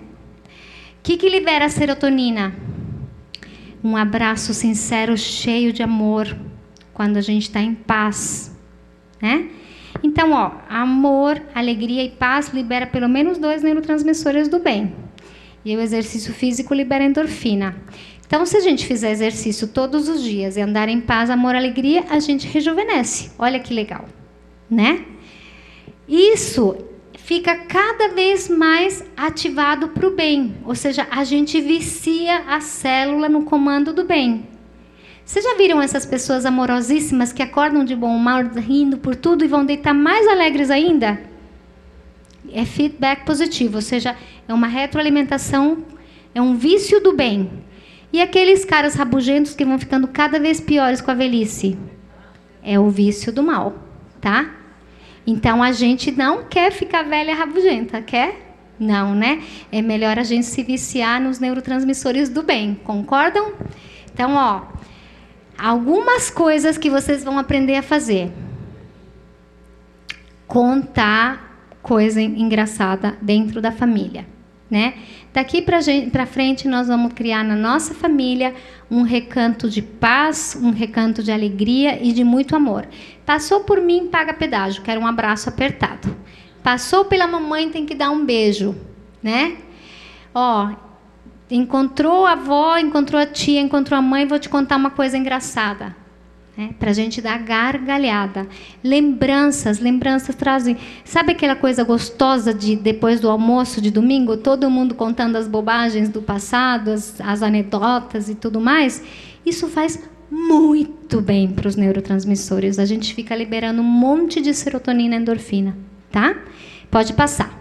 S1: O que libera a serotonina? Um abraço sincero, cheio de amor, quando a gente está em paz, né? Então, amor, alegria e paz libera pelo menos 2 neurotransmissores do bem. E o exercício físico libera endorfina. Então, se a gente fizer exercício todos os dias e andar em paz, amor, alegria, a gente rejuvenesce. Olha que legal, né? Isso fica cada vez mais ativado para o bem. Ou seja, a gente vicia a célula no comando do bem. Vocês já viram essas pessoas amorosíssimas que acordam de bom humor, rindo por tudo e vão deitar mais alegres ainda? É feedback positivo, ou seja, é uma retroalimentação, é um vício do bem. E aqueles caras rabugentos que vão ficando cada vez piores com a velhice? É o vício do mal, tá? Então, a gente não quer ficar velha rabugenta, quer? Não, né? É melhor a gente se viciar nos neurotransmissores do bem, concordam? Então, ó, algumas coisas que vocês vão aprender a fazer. Contar coisa engraçada dentro da família, né? Daqui para frente, nós vamos criar na nossa família um recanto de paz, um recanto de alegria e de muito amor. Passou por mim, paga pedágio, quero um abraço apertado. Passou pela mamãe, tem que dar um beijo, né? Ó, encontrou a avó, encontrou a tia, encontrou a mãe, vou te contar uma coisa engraçada. Para a gente dar gargalhada. Lembranças trazem... Sabe aquela coisa gostosa de depois do almoço de domingo, todo mundo contando as bobagens do passado, as anedotas e tudo mais? Isso faz muito bem para os neurotransmissores. A gente fica liberando um monte de serotonina e endorfina, tá? Pode passar.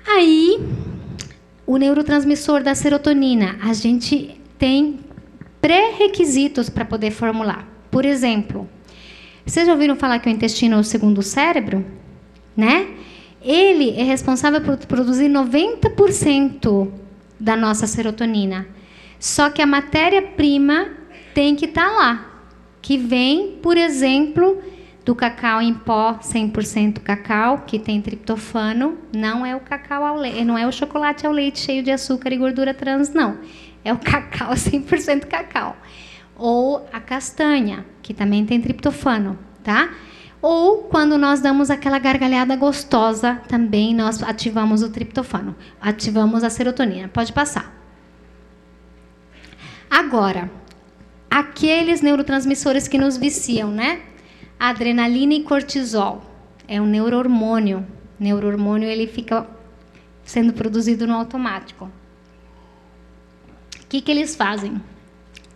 S1: Aí, o neurotransmissor da serotonina, a gente tem pré-requisitos para poder formular. Por exemplo, vocês já ouviram falar que o intestino é o segundo cérebro? Né? Ele é responsável por produzir 90% da nossa serotonina. Só que a matéria-prima tem que estar lá. Que vem, por exemplo, do cacau em pó, 100% cacau, que tem triptofano. Não é o cacau ao leite, não é o chocolate ao leite cheio de açúcar e gordura trans, não. É o cacau, 100% cacau. Ou a castanha, que também tem triptofano, tá? Ou quando nós damos aquela gargalhada gostosa, também nós ativamos o triptofano. Ativamos a serotonina. Pode passar. Agora, aqueles neurotransmissores que nos viciam, né? Adrenalina e cortisol. É um neurohormônio. O neurohormônio, ele fica sendo produzido no automático. O que eles fazem?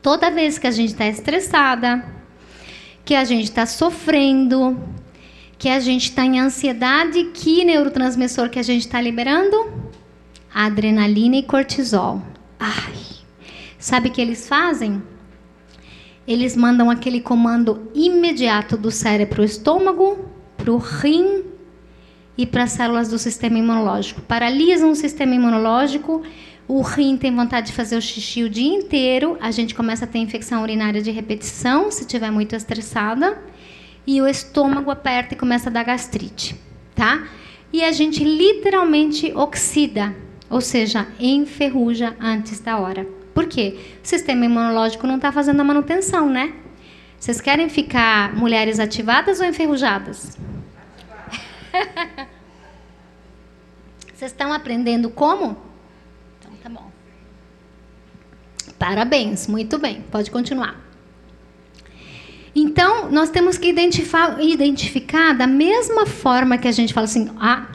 S1: Toda vez que a gente está estressada, que a gente está sofrendo, que a gente está em ansiedade, que neurotransmissor que a gente está liberando? Adrenalina e cortisol. Ai, sabe o que eles fazem? Eles mandam aquele comando imediato do cérebro para o estômago, para o rim e para as células do sistema imunológico. Paralisam o sistema imunológico. O rim tem vontade de fazer o xixi o dia inteiro. A gente começa a ter infecção urinária de repetição, se estiver muito estressada. E o estômago aperta e começa a dar gastrite, tá? E a gente literalmente oxida, ou seja, enferruja antes da hora. Por quê? O sistema imunológico não está fazendo a manutenção, né? Vocês querem ficar mulheres ativadas ou enferrujadas? Vocês estão aprendendo como? Tá bom. Parabéns, muito bem. Pode continuar. Então, nós temos que identificar da mesma forma que a gente fala assim,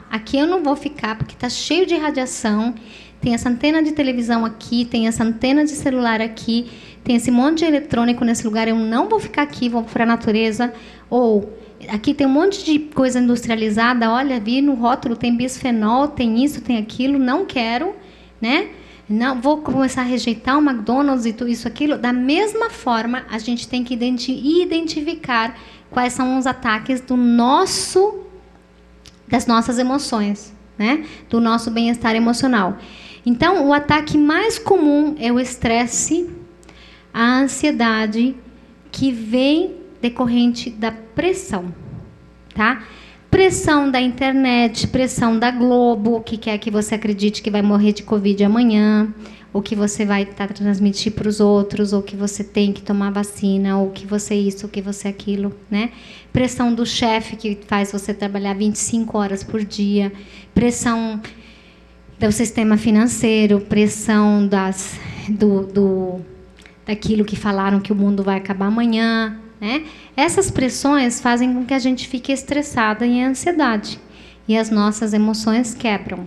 S1: aqui eu não vou ficar porque está cheio de radiação, tem essa antena de televisão aqui, tem essa antena de celular aqui, tem esse monte de eletrônico nesse lugar, eu não vou ficar aqui, vou para a natureza. Ou, aqui tem um monte de coisa industrializada, olha, vi no rótulo, tem bisfenol, tem isso, tem aquilo, não quero, né? Não, vou começar a rejeitar o McDonald's e tudo isso, aquilo. Da mesma forma, a gente tem que identificar quais são os ataques das nossas emoções, né? Do nosso bem-estar emocional. Então, o ataque mais comum é o estresse, a ansiedade, que vem decorrente da pressão, tá? Pressão da internet, pressão da Globo, que quer que você acredite que vai morrer de Covid amanhã, ou que você vai transmitir para os outros, ou que você tem que tomar vacina, ou que você isso, ou que você aquilo, né? Pressão do chefe, que faz você trabalhar 25 horas por dia, pressão do sistema financeiro, pressão daquilo que falaram que o mundo vai acabar amanhã, né? Essas pressões fazem com que a gente fique estressada e em ansiedade. E as nossas emoções quebram.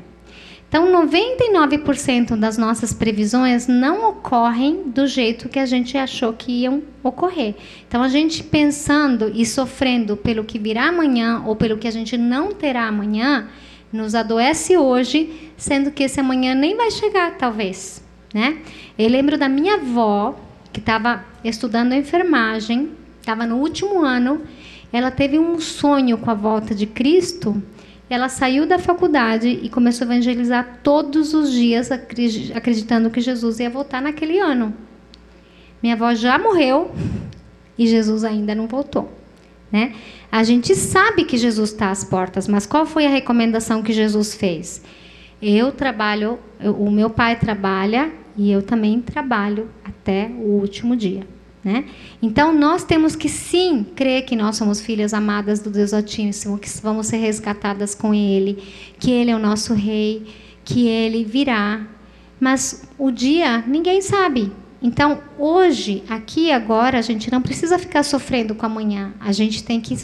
S1: Então, 99% das nossas previsões não ocorrem do jeito que a gente achou que iam ocorrer. Então, a gente pensando e sofrendo pelo que virá amanhã ou pelo que a gente não terá amanhã, nos adoece hoje, sendo que esse amanhã nem vai chegar, talvez, né? Eu lembro da minha avó, que estava estudando enfermagem, estava no último ano, ela teve um sonho com a volta de Cristo. Ela saiu da faculdade e começou a evangelizar todos os dias, acreditando que Jesus ia voltar naquele ano. Minha avó já morreu e Jesus ainda não voltou, né? A gente sabe que Jesus está às portas, mas qual foi a recomendação que Jesus fez? Eu trabalho, o meu pai trabalha e eu também trabalho até o último dia, né? Então, nós temos que, sim, crer que nós somos filhas amadas do Deus Altíssimo, que vamos ser resgatadas com Ele, que Ele é o nosso Rei, que Ele virá. Mas o dia, ninguém sabe. Então, hoje, aqui agora, a gente não precisa ficar sofrendo com amanhã. A gente tem que,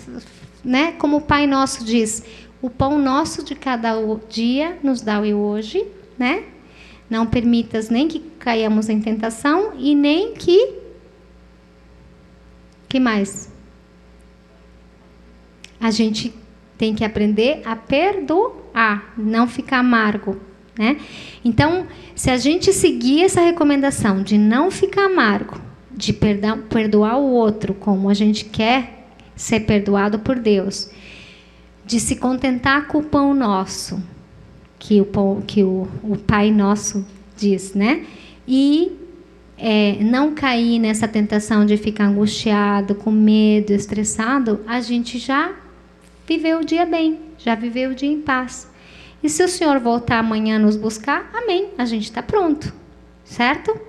S1: né, como o Pai Nosso diz, o pão nosso de cada dia nos dá o hoje, né? Não permitas nem que caiamos em tentação e nem que mais? A gente tem que aprender a perdoar, não ficar amargo, né? Então, se a gente seguir essa recomendação de não ficar amargo, de perdoar o outro como a gente quer ser perdoado por Deus, de se contentar com o pão nosso, que o Pai Nosso diz, né? E não cair nessa tentação de ficar angustiado, com medo, estressado, a gente já viveu o dia bem, já viveu o dia em paz. E se o Senhor voltar amanhã nos buscar, amém, a gente está pronto, certo?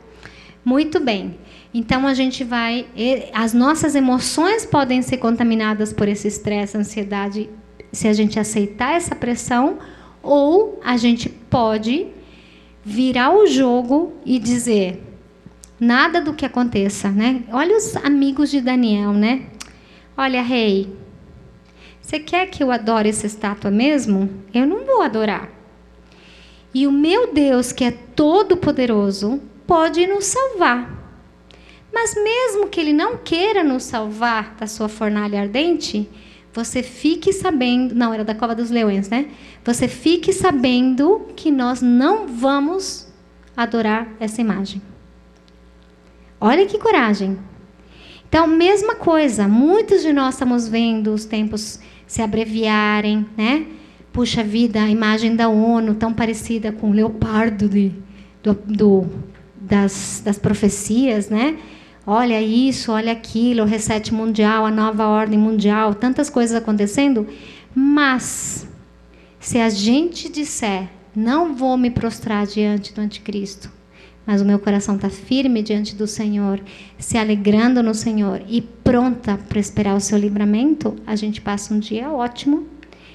S1: Muito bem. Então, a gente vai... As nossas emoções podem ser contaminadas por esse estresse, ansiedade, se a gente aceitar essa pressão, ou a gente pode virar o jogo e dizer... Nada do que aconteça, né? Olha os amigos de Daniel, né? Olha, rei, você quer que eu adore essa estátua mesmo? Eu não vou adorar. E o meu Deus, que é todo-poderoso, pode nos salvar. Mas mesmo que Ele não queira nos salvar da sua fornalha ardente, você fique sabendo... Não, era da cova dos leões, né? Você fique sabendo que nós não vamos adorar essa imagem. Olha que coragem. Então, mesma coisa. Muitos de nós estamos vendo os tempos se abreviarem, né? Puxa vida, a imagem da ONU tão parecida com o leopardo das profecias, né? Olha isso, olha aquilo, o reset mundial, a nova ordem mundial, tantas coisas acontecendo. Mas, se a gente disser, não vou me prostrar diante do anticristo, mas o meu coração está firme diante do Senhor, se alegrando no Senhor e pronta para esperar o seu livramento, a gente passa um dia ótimo.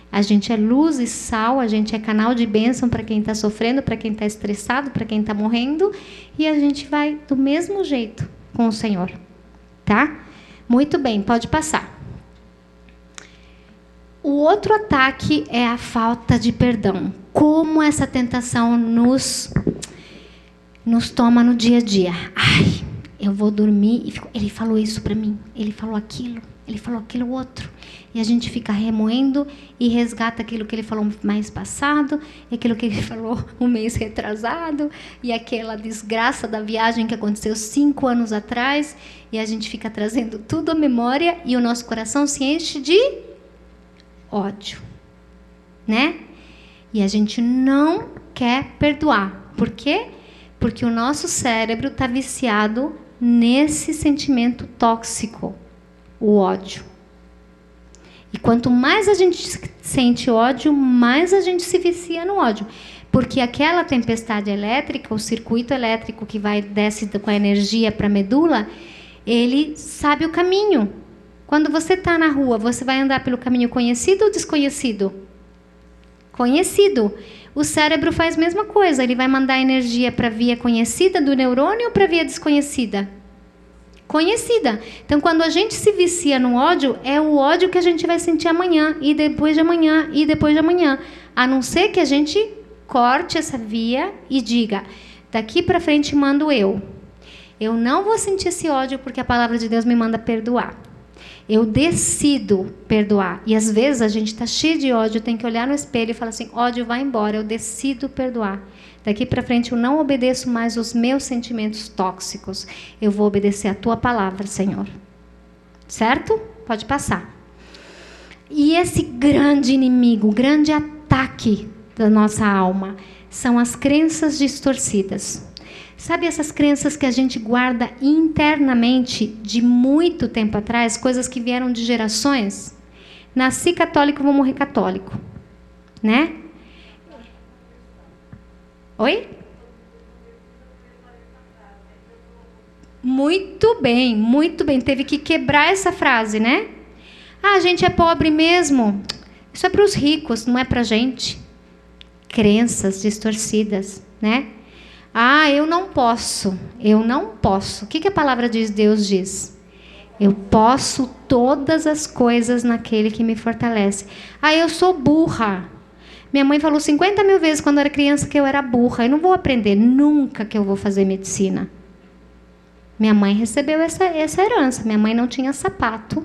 S1: A gente é luz e sal, a gente é canal de bênção para quem está sofrendo, para quem está estressado, para quem está morrendo. E a gente vai do mesmo jeito com o Senhor. Tá? Muito bem, pode passar. O outro ataque é a falta de perdão. Como essa tentação nos toma no dia a dia. Ai, eu vou dormir e ele falou isso para mim, ele falou aquilo outro. E a gente fica remoendo e resgata aquilo que ele falou no mês passado, e aquilo que ele falou um mês retrasado, e aquela desgraça da viagem que aconteceu 5 anos atrás, e a gente fica trazendo tudo à memória e o nosso coração se enche de ódio, né? E a gente não quer perdoar. Por quê? Porque o nosso cérebro está viciado nesse sentimento tóxico, o ódio. E quanto mais a gente sente ódio, mais a gente se vicia no ódio. Porque aquela tempestade elétrica, o circuito elétrico que desce com a energia para a medula, ele sabe o caminho. Quando você está na rua, você vai andar pelo caminho conhecido ou desconhecido? Conhecido. O cérebro faz a mesma coisa. Ele vai mandar energia para a via conhecida do neurônio ou para a via desconhecida? Conhecida. Então, quando a gente se vicia no ódio, é o ódio que a gente vai sentir amanhã, e depois de amanhã, e depois de amanhã. A não ser que a gente corte essa via e diga, daqui para frente mando eu. Eu não vou sentir esse ódio porque a palavra de Deus me manda perdoar. Eu decido perdoar. E às vezes a gente está cheio de ódio, tem que olhar no espelho e falar assim, ódio, vai embora, eu decido perdoar. Daqui para frente eu não obedeço mais os meus sentimentos tóxicos. Eu vou obedecer a tua palavra, Senhor. Certo? Pode passar. E esse grande inimigo, o grande ataque da nossa alma, são as crenças distorcidas. Sabe essas crenças que a gente guarda internamente de muito tempo atrás, coisas que vieram de gerações? Nasci católico, vou morrer católico, né? Oi? Muito bem, muito bem. Teve que quebrar essa frase, né? Ah, a gente é pobre mesmo. Isso é para os ricos, não é para a gente. Crenças distorcidas, né? Ah, eu não posso. Eu não posso. O que a palavra de Deus diz? Eu posso todas as coisas naquele que me fortalece. Ah, eu sou burra. Minha mãe falou 50 mil vezes quando eu era criança que eu era burra. Eu não vou aprender nunca que eu vou fazer medicina. Minha mãe recebeu essa herança. Minha mãe não tinha sapato.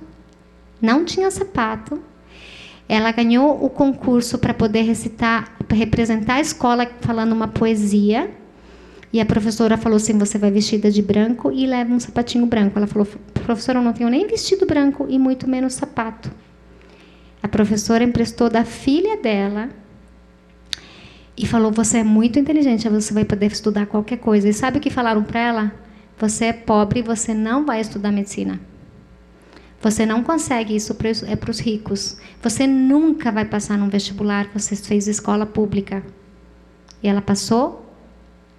S1: Não tinha sapato. Ela ganhou o concurso para poder representar a escola falando uma poesia. E a professora falou assim, você vai vestida de branco e leva um sapatinho branco. Ela falou, professora, eu não tenho nem vestido branco e muito menos sapato. A professora emprestou da filha dela e falou, você é muito inteligente, você vai poder estudar qualquer coisa. E sabe o que falaram para ela? Você é pobre, você não vai estudar medicina. Você não consegue, isso é para os ricos. Você nunca vai passar num vestibular, você fez escola pública. E ela passou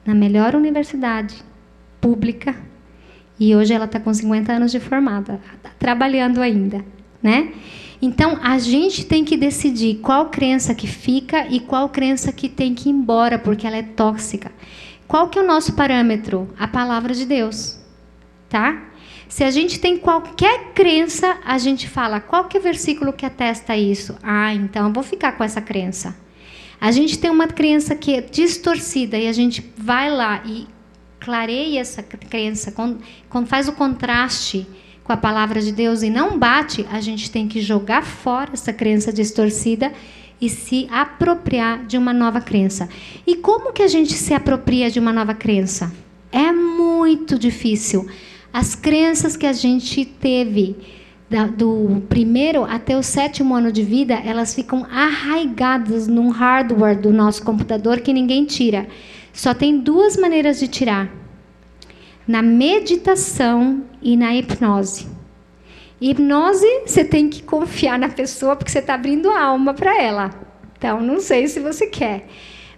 S1: na melhor universidade pública. E hoje ela está com 50 anos de formada, trabalhando ainda, né? Então, a gente tem que decidir qual crença que fica e qual crença que tem que ir embora, porque ela é tóxica. Qual que é o nosso parâmetro? A palavra de Deus, tá? Se a gente tem qualquer crença, a gente fala, qual que é o versículo que atesta isso? Ah, então eu vou ficar com essa crença. A gente tem uma crença que é distorcida e a gente vai lá e clareia essa crença, quando faz o contraste com a palavra de Deus e não bate, a gente tem que jogar fora essa crença distorcida e se apropriar de uma nova crença. E como que a gente se apropria de uma nova crença? É muito difícil. As crenças que a gente teve do primeiro até o 7º ano de vida, elas ficam arraigadas num hardware do nosso computador que ninguém tira. Só tem 2 maneiras de tirar. Na meditação e na hipnose. Hipnose, você tem que confiar na pessoa, porque você está abrindo a alma para ela. Então, não sei se você quer.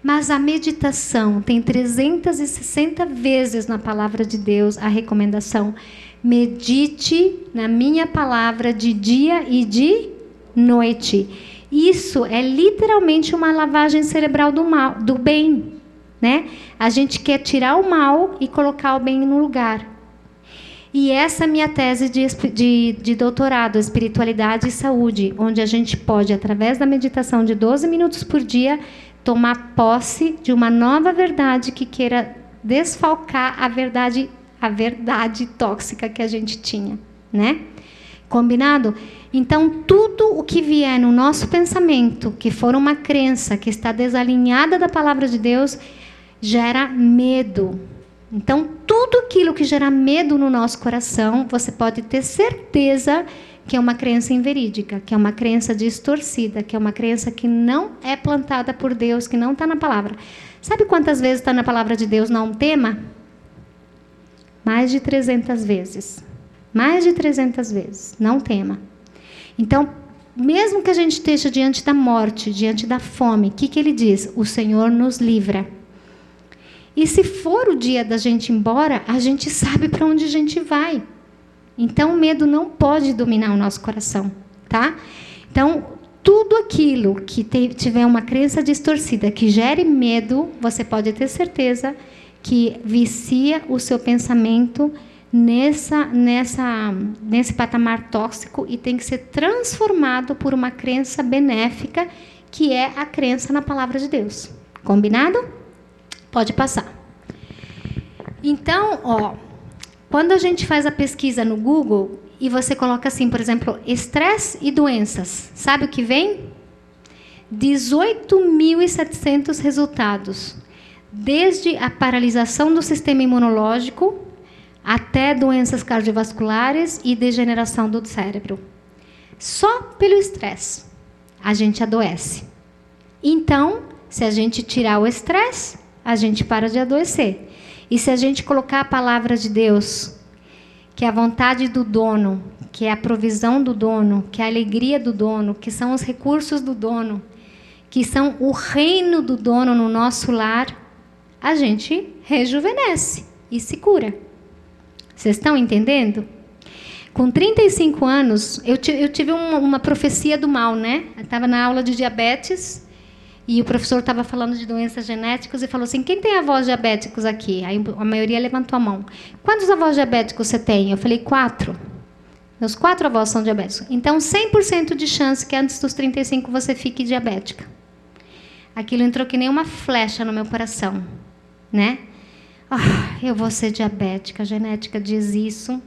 S1: Mas a meditação tem 360 vezes na palavra de Deus a recomendação. Medite na minha palavra de dia e de noite. Isso é literalmente uma lavagem cerebral do bem, né? A gente quer tirar o mal e colocar o bem no lugar. E essa é a minha tese de doutorado, Espiritualidade e Saúde, onde a gente pode, através da meditação de 12 minutos por dia, tomar posse de uma nova verdade que queira desfalcar a verdade tóxica que a gente tinha, né? Combinado? Então, tudo o que vier no nosso pensamento, que for uma crença que está desalinhada da palavra de Deus, gera medo. Então, tudo aquilo que gera medo no nosso coração, você pode ter certeza que é uma crença inverídica, que é uma crença distorcida, que é uma crença que não é plantada por Deus, que não está na palavra. Sabe quantas vezes está na palavra de Deus não tema? Mais de 300 vezes. Mais de 300 vezes. Não tema. Então, mesmo que a gente esteja diante da morte, diante da fome, o que ele diz? O Senhor nos livra. E se for o dia da gente ir embora, a gente sabe para onde a gente vai. Então, o medo não pode dominar o nosso coração, tá? Então, tudo aquilo que tiver uma crença distorcida, que gere medo, você pode ter certeza que vicia o seu pensamento nesse patamar tóxico e tem que ser transformado por uma crença benéfica, que é a crença na palavra de Deus. Combinado? Pode passar. Então, quando a gente faz a pesquisa no Google e você coloca assim, por exemplo, estresse e doenças, sabe o que vem? 18.700 resultados. Desde a paralisação do sistema imunológico até doenças cardiovasculares e degeneração do cérebro. Só pelo estresse a gente adoece. Então, se a gente tirar o estresse, a gente para de adoecer. E se a gente colocar a palavra de Deus, que é a vontade do dono, que é a provisão do dono, que é a alegria do dono, que são os recursos do dono, que são o reino do dono no nosso lar, a gente rejuvenesce e se cura. Vocês estão entendendo? Com 35 anos, eu tive uma profecia do mal, né? Eu estava na aula de diabetes e o professor estava falando de doenças genéticas e falou assim, quem tem avós diabéticos aqui? Aí a maioria levantou a mão. Quantos avós diabéticos você tem? Eu falei, 4. Meus 4 avós são diabéticos. Então, 100% de chance que antes dos 35 você fique diabética. Aquilo entrou que nem uma flecha no meu coração, né? Eu vou ser diabética, a genética diz isso.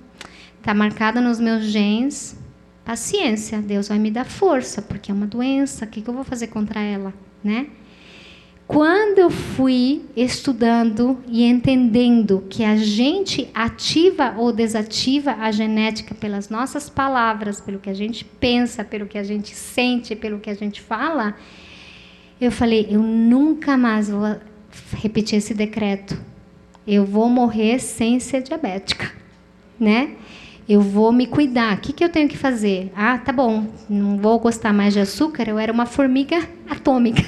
S1: Está marcada nos meus genes. Paciência, Deus vai me dar força, porque é uma doença. O que eu vou fazer contra ela, né? Quando eu fui estudando e entendendo que a gente ativa ou desativa a genética pelas nossas palavras, pelo que a gente pensa, pelo que a gente sente, pelo que a gente fala, eu falei, eu nunca mais vou repetir esse decreto. Eu vou morrer sem ser diabética, né? Eu vou me cuidar. O que eu tenho que fazer? Tá bom, não vou gostar mais de açúcar. Eu era uma formiga atômica.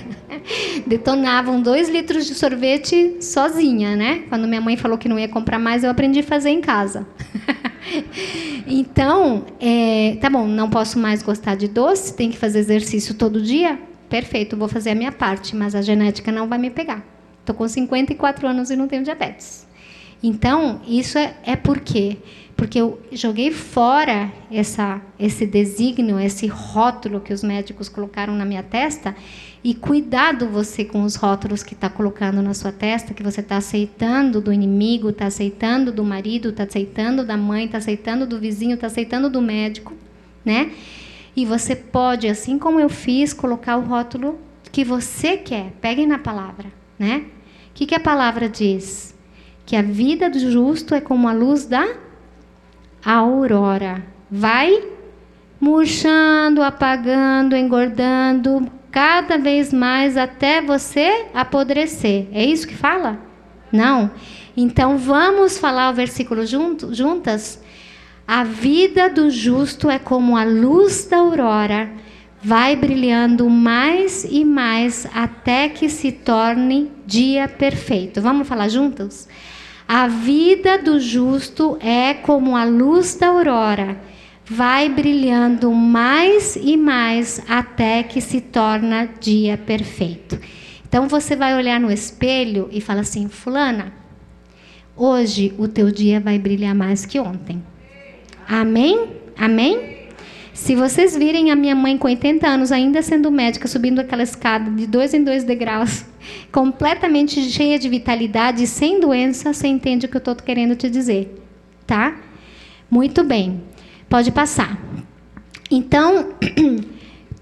S1: Detonavam 2 litros de sorvete sozinha, né? Quando minha mãe falou que não ia comprar mais, eu aprendi a fazer em casa. Então, tá bom, não posso mais gostar de doce, tem que fazer exercício todo dia? Perfeito, vou fazer a minha parte, mas a genética não vai me pegar. Estou com 54 anos e não tenho diabetes. Então, isso é por quê? Porque eu joguei fora esse desígnio, esse rótulo que os médicos colocaram na minha testa. E cuidado você com os rótulos que está colocando na sua testa, que você está aceitando do inimigo, está aceitando do marido, está aceitando da mãe, está aceitando do vizinho, está aceitando do médico, né? E você pode, assim como eu fiz, colocar o rótulo que você quer. Peguem na palavra, né? O que a palavra diz? Que a vida do justo é como a luz da aurora. Vai murchando, apagando, engordando, cada vez mais até você apodrecer. É isso que fala? Não? Então vamos falar o versículo juntas? A vida do justo é como a luz da aurora, vai brilhando mais e mais até que se torne dia perfeito. Vamos falar juntos? A vida do justo é como a luz da aurora, vai brilhando mais e mais até que se torna dia perfeito. Então você vai olhar no espelho e fala assim, fulana, hoje o teu dia vai brilhar mais que ontem. Amém? Amém? Se vocês virem a minha mãe com 80 anos, ainda sendo médica, subindo aquela escada de 2 em 2 degraus, completamente cheia de vitalidade, sem doença, você entende o que eu estou querendo te dizer, tá? Muito bem. Pode passar. Então,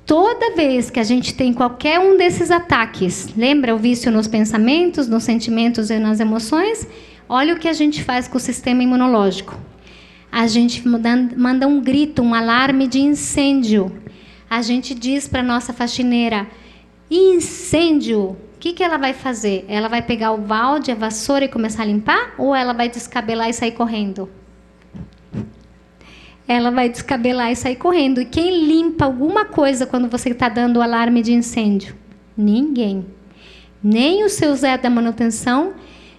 S1: toda vez que a gente tem qualquer um desses ataques, lembra o vício nos pensamentos, nos sentimentos e nas emoções? Olha o que a gente faz com o sistema imunológico. A gente manda um grito, um alarme de incêndio. A gente diz para a nossa faxineira, incêndio. O que ela vai fazer? Ela vai pegar o balde, a vassoura e começar a limpar? Ou ela vai descabelar e sair correndo? Ela vai descabelar e sair correndo. E quem limpa alguma coisa quando você está dando o alarme de incêndio? Ninguém. Nem o seu Zé da manutenção,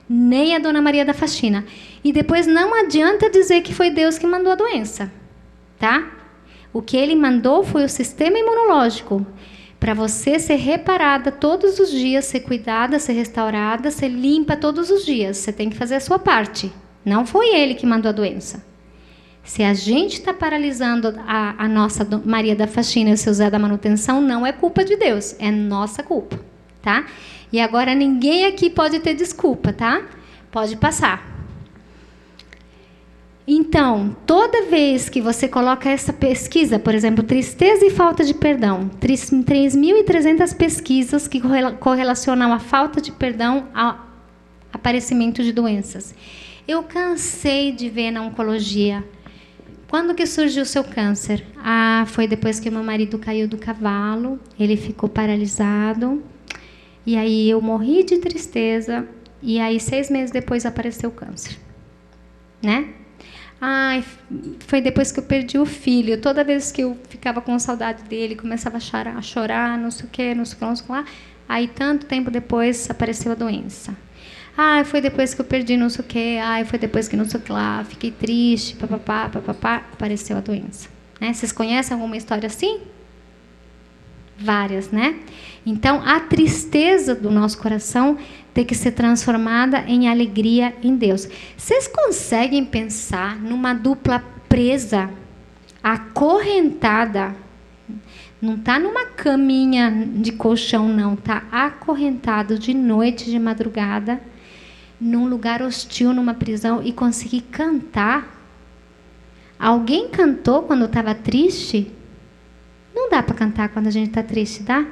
S1: nem a Dona Maria da faxina. E depois não adianta dizer que foi Deus que mandou a doença, tá? O que ele mandou foi o sistema imunológico, para você ser reparada todos os dias, ser cuidada, ser restaurada, ser limpa todos os dias. Você tem que fazer a sua parte. Não foi ele que mandou a doença. Se a gente está paralisando a nossa Maria da faxina e o seu Zé da manutenção, não é culpa de Deus, é nossa culpa, tá? E agora ninguém aqui pode ter desculpa, tá? Pode passar. Então, toda vez que você coloca essa pesquisa, por exemplo, tristeza e falta de perdão, 3.300 pesquisas que correlacionam a falta de perdão à aparecimento de doenças. Eu cansei de ver na oncologia. Quando que surgiu o seu câncer? Foi depois que meu marido caiu do cavalo, ele ficou paralisado, e aí eu morri de tristeza, e aí 6 meses depois apareceu o câncer, né? Foi depois que eu perdi o filho. Toda vez que eu ficava com saudade dele, começava a chorar, não sei o que, não sei o que lá. Aí, tanto tempo depois, apareceu a doença. Foi depois que eu perdi não sei o que. Foi depois que não sei o que lá. Fiquei triste, papapá, apareceu a doença. Né? Vocês conhecem alguma história assim? Várias, né? Então, a tristeza do nosso coração tem que ser transformada em alegria em Deus. Vocês conseguem pensar numa dupla presa, acorrentada? Não está numa caminha de colchão, não. Está acorrentado de noite, de madrugada, num lugar hostil, numa prisão, e conseguir cantar. Alguém cantou quando estava triste? Não dá para cantar quando a gente está triste, dá?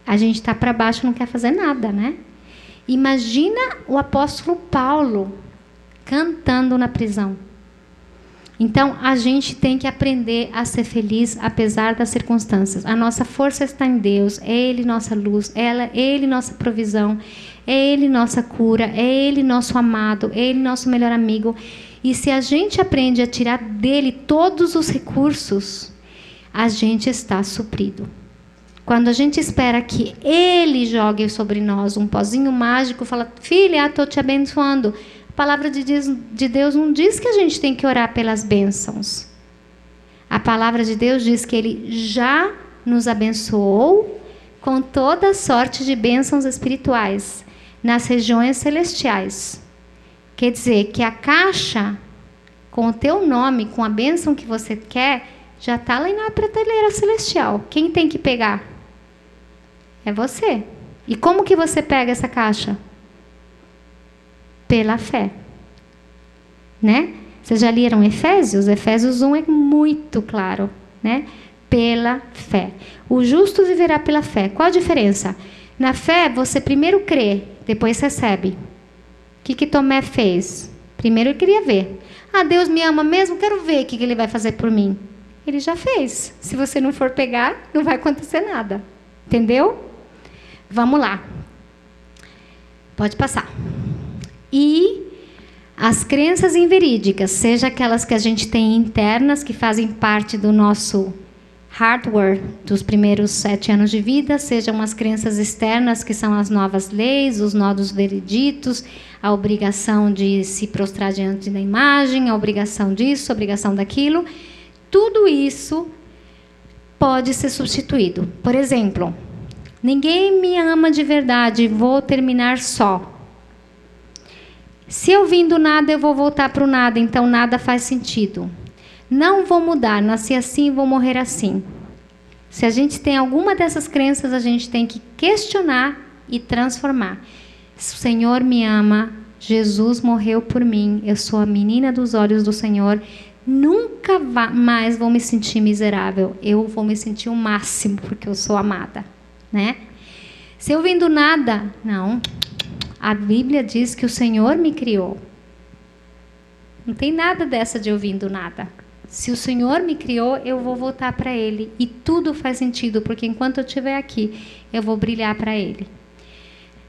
S1: A gente está para baixo, não quer fazer nada, né? Imagina o apóstolo Paulo cantando na prisão. Então, a gente tem que aprender a ser feliz apesar das circunstâncias. A nossa força está em Deus. É Ele nossa luz. Ele nossa provisão. É Ele nossa cura. É Ele nosso amado. É Ele nosso melhor amigo. E se a gente aprende a tirar dele todos os recursos, a gente está suprido. Quando a gente espera que Ele jogue sobre nós um pozinho mágico, fala, filha, estou te abençoando. A palavra de Deus não diz que a gente tem que orar pelas bênçãos. A palavra de Deus diz que Ele já nos abençoou com toda sorte de bênçãos espirituais nas regiões celestiais. Quer dizer que a caixa com o teu nome, com a bênção que você quer, já está lá na prateleira celestial. Quem tem que pegar? É você. E como que você pega essa caixa? Pela fé. Né? Vocês já leram Efésios? Efésios 1 é muito claro. Né? Pela fé. O justo viverá pela fé. Qual a diferença? Na fé, você primeiro crê, depois recebe. O que Tomé fez? Primeiro ele queria ver. Deus me ama mesmo? Quero ver o que Ele vai fazer por mim. Ele já fez. Se você não for pegar, não vai acontecer nada. Entendeu? Vamos lá. Pode passar. E as crenças inverídicas, seja aquelas que a gente tem internas, que fazem parte do nosso hardware dos primeiros 7 anos de vida, sejam as crenças externas, que são as novas leis, os nodos vereditos, a obrigação de se prostrar diante da imagem, a obrigação disso, a obrigação daquilo. Tudo isso pode ser substituído. Por exemplo, ninguém me ama de verdade, vou terminar só. Se eu vim do nada, eu vou voltar para o nada, então nada faz sentido. Não vou mudar, nasci assim, vou morrer assim. Se a gente tem alguma dessas crenças, a gente tem que questionar e transformar. O Senhor me ama, Jesus morreu por mim, eu sou a menina dos olhos do Senhor, nunca mais vou me sentir miserável, eu vou me sentir o máximo, porque eu sou amada. Né? Se eu vim do nada, não. A Bíblia diz que o Senhor me criou. Não tem nada dessa de eu vim do nada. Se o Senhor me criou, eu vou voltar para Ele. E tudo faz sentido, porque enquanto eu estiver aqui, eu vou brilhar para Ele.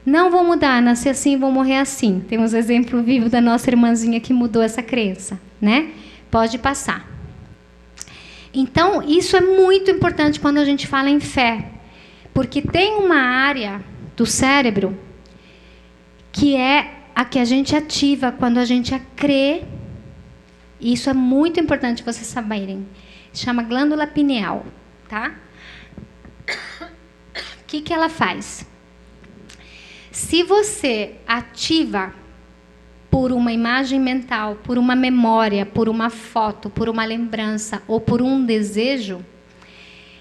S1: Não vou mudar, nasci assim, vou morrer assim. Temos exemplo vivo da nossa irmãzinha que mudou essa crença. Né? Pode passar. Então, isso é muito importante quando a gente fala em fé. Porque tem uma área do cérebro que é a que a gente ativa quando a gente crê. E isso é muito importante vocês saberem. Chama glândula pineal, tá? O que ela faz? Se você ativa por uma imagem mental, por uma memória, por uma foto, por uma lembrança ou por um desejo,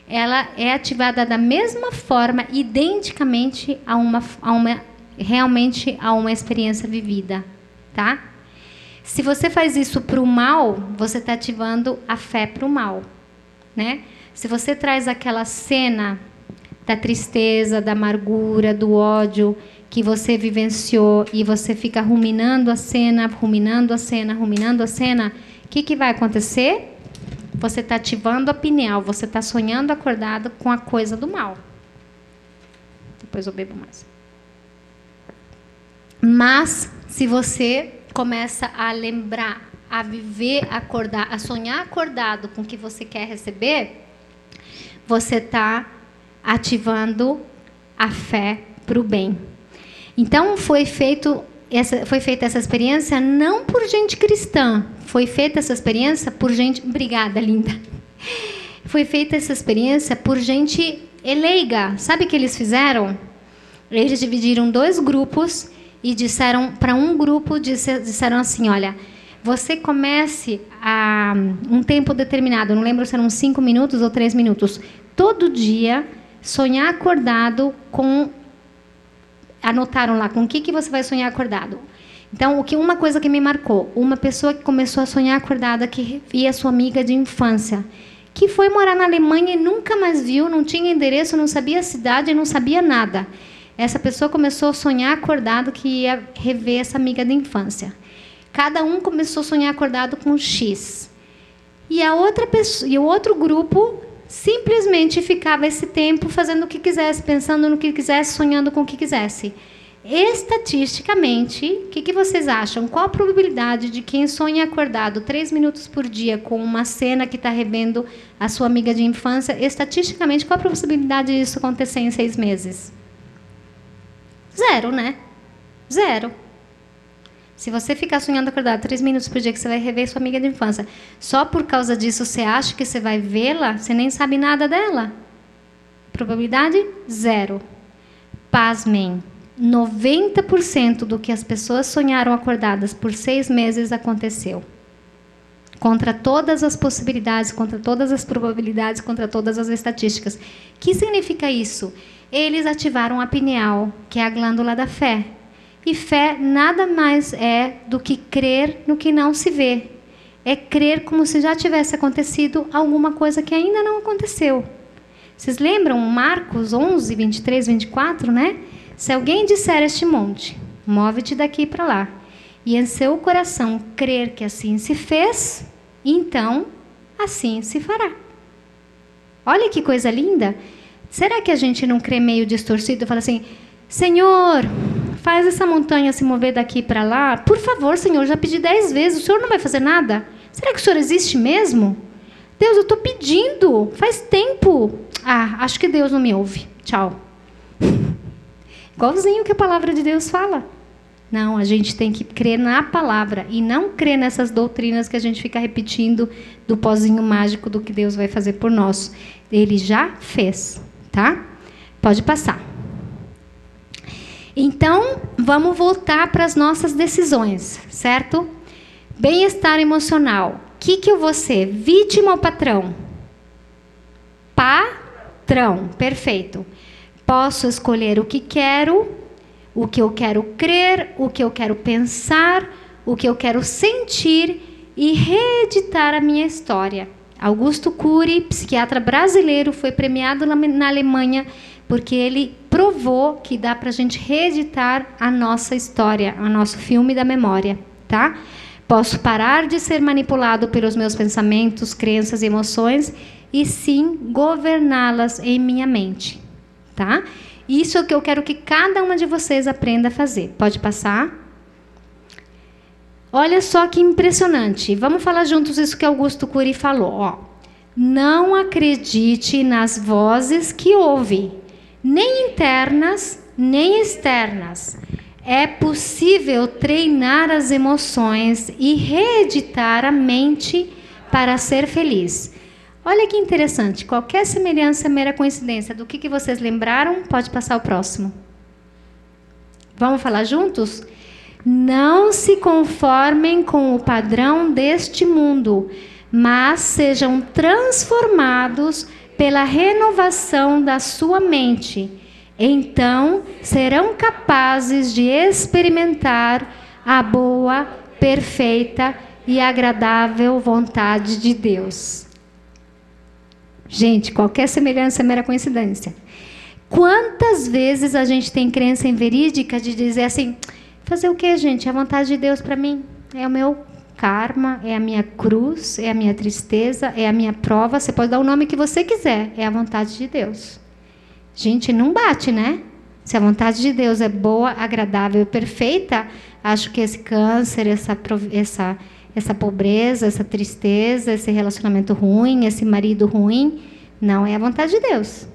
S1: ela é ativada da mesma forma, identicamente realmente a uma experiência vivida, tá? Se você faz isso para o mal, você está ativando a fé para o mal, né? Se você traz aquela cena da tristeza, da amargura, do ódio, que você vivenciou e você fica ruminando a cena, o que vai acontecer? Você está ativando a pineal, você está sonhando acordado com a coisa do mal. Depois eu bebo mais. Mas, se você começa a lembrar, a viver, acordar, a sonhar acordado com o que você quer receber, você está ativando a fé para o bem. Então, foi feita essa experiência não por gente cristã, foi feita essa experiência por gente... Obrigada, linda. Foi feita essa experiência por gente leiga. Sabe o que eles fizeram? Eles dividiram 2 grupos e disseram para um grupo, disseram assim, olha, você comece a um tempo determinado, não lembro se eram 5 minutos ou 3 minutos, todo dia, sonhar acordado com... Anotaram lá, com o que você vai sonhar acordado. Então, uma coisa que me marcou, uma pessoa que começou a sonhar acordada, que via sua amiga de infância, que foi morar na Alemanha e nunca mais viu, não tinha endereço, não sabia a cidade, não sabia nada. Essa pessoa começou a sonhar acordado que ia rever essa amiga de infância. Cada um começou a sonhar acordado com X. E a outra pessoa, e o outro grupo simplesmente ficava esse tempo fazendo o que quisesse, pensando no que quisesse, sonhando com o que quisesse. Estatisticamente, o que vocês acham? Qual a probabilidade de quem sonha acordado 3 minutos por dia com uma cena que está revendo a sua amiga de infância, estatisticamente, qual a probabilidade disso acontecer em 6 meses? 0, né? 0. Se você ficar sonhando acordado 3 minutos por dia que você vai rever sua amiga de infância, só por causa disso você acha que você vai vê-la, você nem sabe nada dela. Probabilidade 0. Pasmem, 90% do que as pessoas sonharam acordadas por 6 meses aconteceu. Contra todas as possibilidades, contra todas as probabilidades, contra todas as estatísticas. O que significa isso? Eles ativaram a pineal, que é a glândula da fé. E fé nada mais é do que crer no que não se vê. É crer como se já tivesse acontecido alguma coisa que ainda não aconteceu. Vocês lembram Marcos 11, 23, 24, né? Se alguém disser a este monte, move-te daqui para lá, e em seu coração crer que assim se fez, então assim se fará. Olha que coisa linda. Será que a gente não crê meio distorcido e fala assim, Senhor, faz essa montanha se mover daqui para lá. Por favor, Senhor, já pedi 10 vezes. O Senhor não vai fazer nada? Será que o Senhor existe mesmo? Deus, eu estou pedindo. Faz tempo. Acho que Deus não me ouve. Tchau. Igualzinho que a palavra de Deus fala. Não, a gente tem que crer na palavra e não crer nessas doutrinas que a gente fica repetindo do pozinho mágico do que Deus vai fazer por nós. Ele já fez, tá? Pode passar. Então, vamos voltar para as nossas decisões, certo? Bem-estar emocional. O que eu vou ser? Vítima ou patrão? Patrão, perfeito. Posso escolher o que quero, o que eu quero crer, o que eu quero pensar, o que eu quero sentir e reeditar a minha história. Augusto Cury, psiquiatra brasileiro, foi premiado na Alemanha porque ele provou que dá para a gente reeditar a nossa história, o nosso filme da memória, tá? Posso parar de ser manipulado pelos meus pensamentos, crenças e emoções e sim governá-las em minha mente, tá? Isso é o que eu quero que cada uma de vocês aprenda a fazer. Pode passar? Olha só que impressionante. Vamos falar juntos isso que Augusto Cury falou. Ó. Não acredite nas vozes que ouve, nem internas, nem externas. É possível treinar as emoções e reeditar a mente para ser feliz. Olha que interessante. Qualquer semelhança é mera coincidência. Do que vocês lembraram, pode passar o próximo. Vamos falar juntos? Não se conformem com o padrão deste mundo, mas sejam transformados pela renovação da sua mente. Então, serão capazes de experimentar a boa, perfeita e agradável vontade de Deus. Gente, qualquer semelhança é mera coincidência. Quantas vezes a gente tem crença inverídica de dizer assim, fazer o quê, gente? É a vontade de Deus para mim. É o meu karma, é a minha cruz, é a minha tristeza, é a minha prova. Você pode dar o nome que você quiser. É a vontade de Deus. Gente, não bate, né? Se a vontade de Deus é boa, agradável e perfeita, acho que esse câncer, essa pobreza, essa tristeza, esse relacionamento ruim, esse marido ruim, não é a vontade de Deus.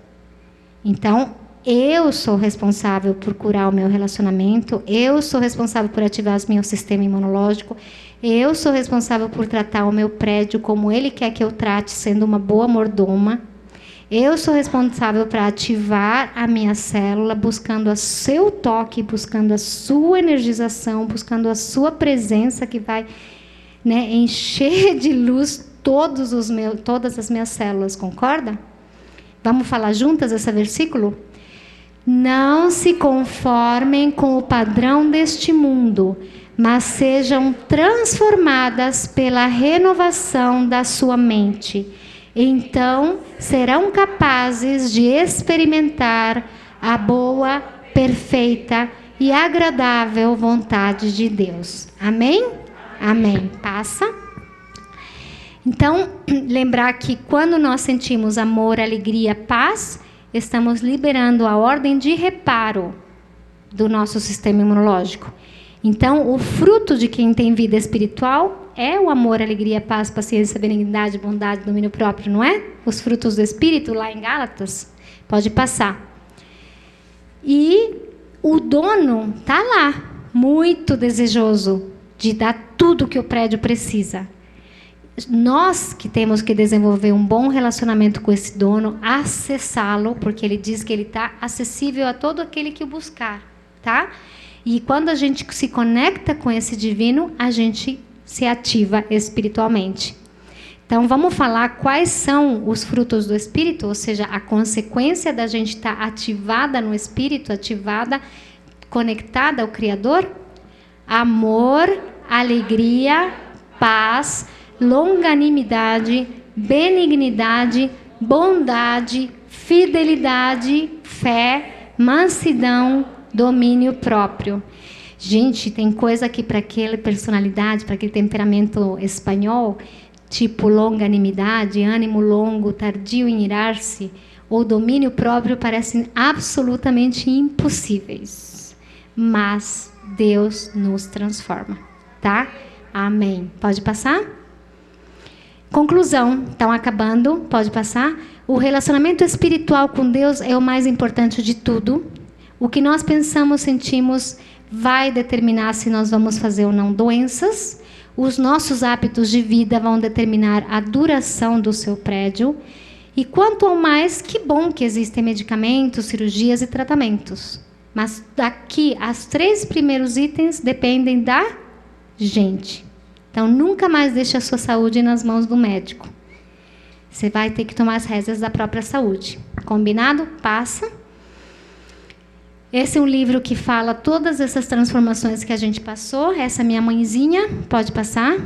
S1: Então, eu sou responsável por curar o meu relacionamento, eu sou responsável por ativar o meu sistema imunológico, eu sou responsável por tratar o meu prédio como Ele quer que eu trate, sendo uma boa mordoma. Eu sou responsável para ativar a minha célula, buscando o seu toque, buscando a sua energização, buscando a sua presença que vai, né, encher de luz todas as minhas células, concorda? Vamos falar juntas esse versículo? Não se conformem com o padrão deste mundo, mas sejam transformadas pela renovação da sua mente. Então, serão capazes de experimentar a boa, perfeita e agradável vontade de Deus. Amém? Amém. Passa. Então, lembrar que quando nós sentimos amor, alegria, paz, estamos liberando a ordem de reparo do nosso sistema imunológico. Então, o fruto de quem tem vida espiritual é o amor, alegria, paz, paciência, benignidade, bondade, domínio próprio, não é? Os frutos do Espírito, lá em Gálatas. Pode passar. E o dono está lá, muito desejoso de dar tudo que o prédio precisa. Nós que temos que desenvolver um bom relacionamento com esse dono, acessá-lo, porque ele diz que ele está acessível a todo aquele que o buscar, tá? E quando a gente se conecta com esse divino, a gente se ativa espiritualmente. Então, vamos falar quais são os frutos do Espírito, ou seja, a consequência da gente estar ativada no Espírito, ativada, conectada ao Criador? Amor, alegria, paz, longanimidade, benignidade, bondade, fidelidade, fé, mansidão, domínio próprio. Gente, tem coisa aqui para aquela personalidade, para aquele temperamento espanhol, tipo longanimidade, ânimo longo, tardio em irar-se, ou domínio próprio, parecem absolutamente impossíveis. Mas Deus nos transforma, tá? Amém. Pode passar? Conclusão. Estão acabando. Pode passar? O relacionamento espiritual com Deus é o mais importante de tudo. O que nós pensamos, sentimos, vai determinar se nós vamos fazer ou não doenças. Os nossos hábitos de vida vão determinar a duração do seu prédio. E quanto ao mais, que bom que existem medicamentos, cirurgias e tratamentos. Mas daqui, os 3 primeiros itens dependem da gente. Então, nunca mais deixe a sua saúde nas mãos do médico. Você vai ter que tomar as rédeas da própria saúde. Combinado? Passa. Esse é um livro que fala todas essas transformações que a gente passou. Essa é minha mãezinha. Pode passar.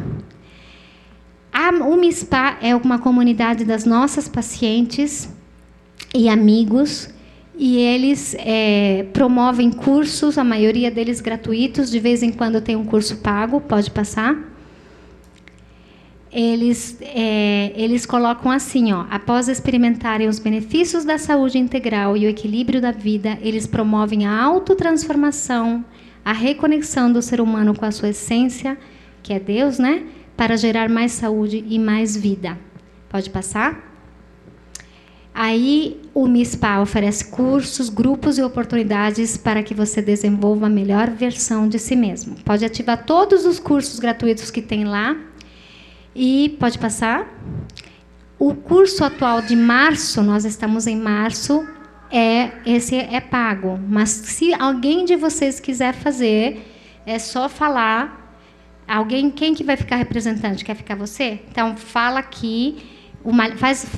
S1: O MISPA é uma comunidade das nossas pacientes e amigos. E eles promovem cursos, a maioria deles gratuitos. De vez em quando tem um curso pago. Pode passar. Eles colocam assim, ó, após experimentarem os benefícios da saúde integral e o equilíbrio da vida, eles promovem a autotransformação, a reconexão do ser humano com a sua essência, que é Deus, né? Para gerar mais saúde e mais vida. Pode passar? Aí o MISPA oferece cursos, grupos e oportunidades para que você desenvolva a melhor versão de si mesmo. Pode ativar todos os cursos gratuitos que tem lá. E pode passar. O curso atual de março, nós estamos em março, esse é pago. Mas se alguém de vocês quiser fazer, é só falar. Quem que vai ficar representante? Quer ficar você? Então, fala aqui,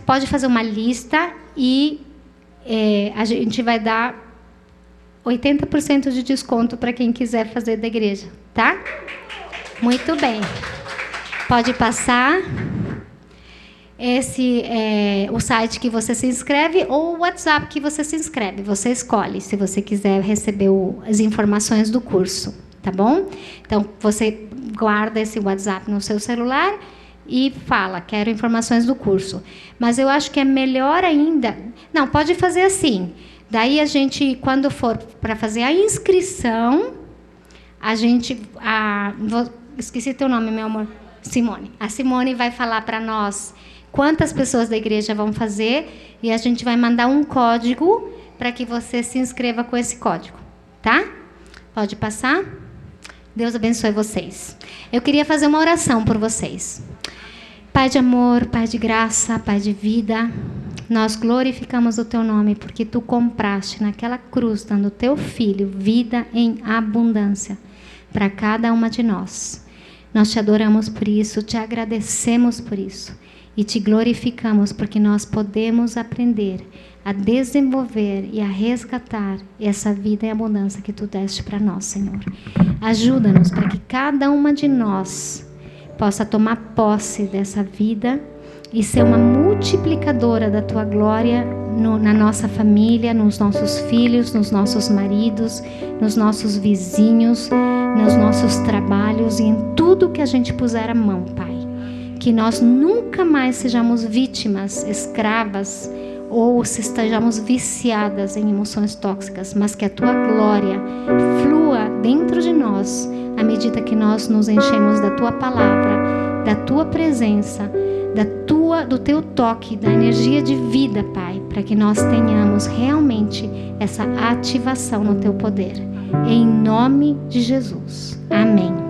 S1: pode fazer uma lista e a gente vai dar 80% de desconto para quem quiser fazer da igreja, tá? Muito bem. Pode passar. esse é o site que você se inscreve ou o WhatsApp que você se inscreve. Você escolhe se você quiser receber as informações do curso, tá bom? Então, você guarda esse WhatsApp no seu celular e fala, quero informações do curso. Mas eu acho que é melhor ainda... Não, pode fazer assim. Daí a gente, quando for para fazer a inscrição, a gente... esqueci teu nome, meu amor. Simone. A Simone vai falar para nós quantas pessoas da igreja vão fazer e a gente vai mandar um código para que você se inscreva com esse código, tá? Pode passar? Deus abençoe vocês. Eu queria fazer uma oração por vocês. Pai de amor, Pai de graça, Pai de vida, nós glorificamos o teu nome porque tu compraste naquela cruz, dando o teu filho vida em abundância para cada uma de nós. Nós te adoramos por isso, te agradecemos por isso e te glorificamos porque nós podemos aprender a desenvolver e a resgatar essa vida em abundância que tu deste para nós, Senhor. Ajuda-nos para que cada uma de nós possa tomar posse dessa vida e ser uma multiplicadora da tua glória na nossa família, nos nossos filhos, nos nossos maridos, nos nossos vizinhos, nos nossos trabalhos e em tudo que a gente puser a mão, Pai. Que nós nunca mais sejamos vítimas, escravas ou se estejamos viciadas em emoções tóxicas, mas que a tua glória flua dentro de nós à medida que nós nos enchemos da tua palavra, da tua presença, do teu toque, da energia de vida, Pai, para que nós tenhamos realmente essa ativação no teu poder. Em nome de Jesus. Amém.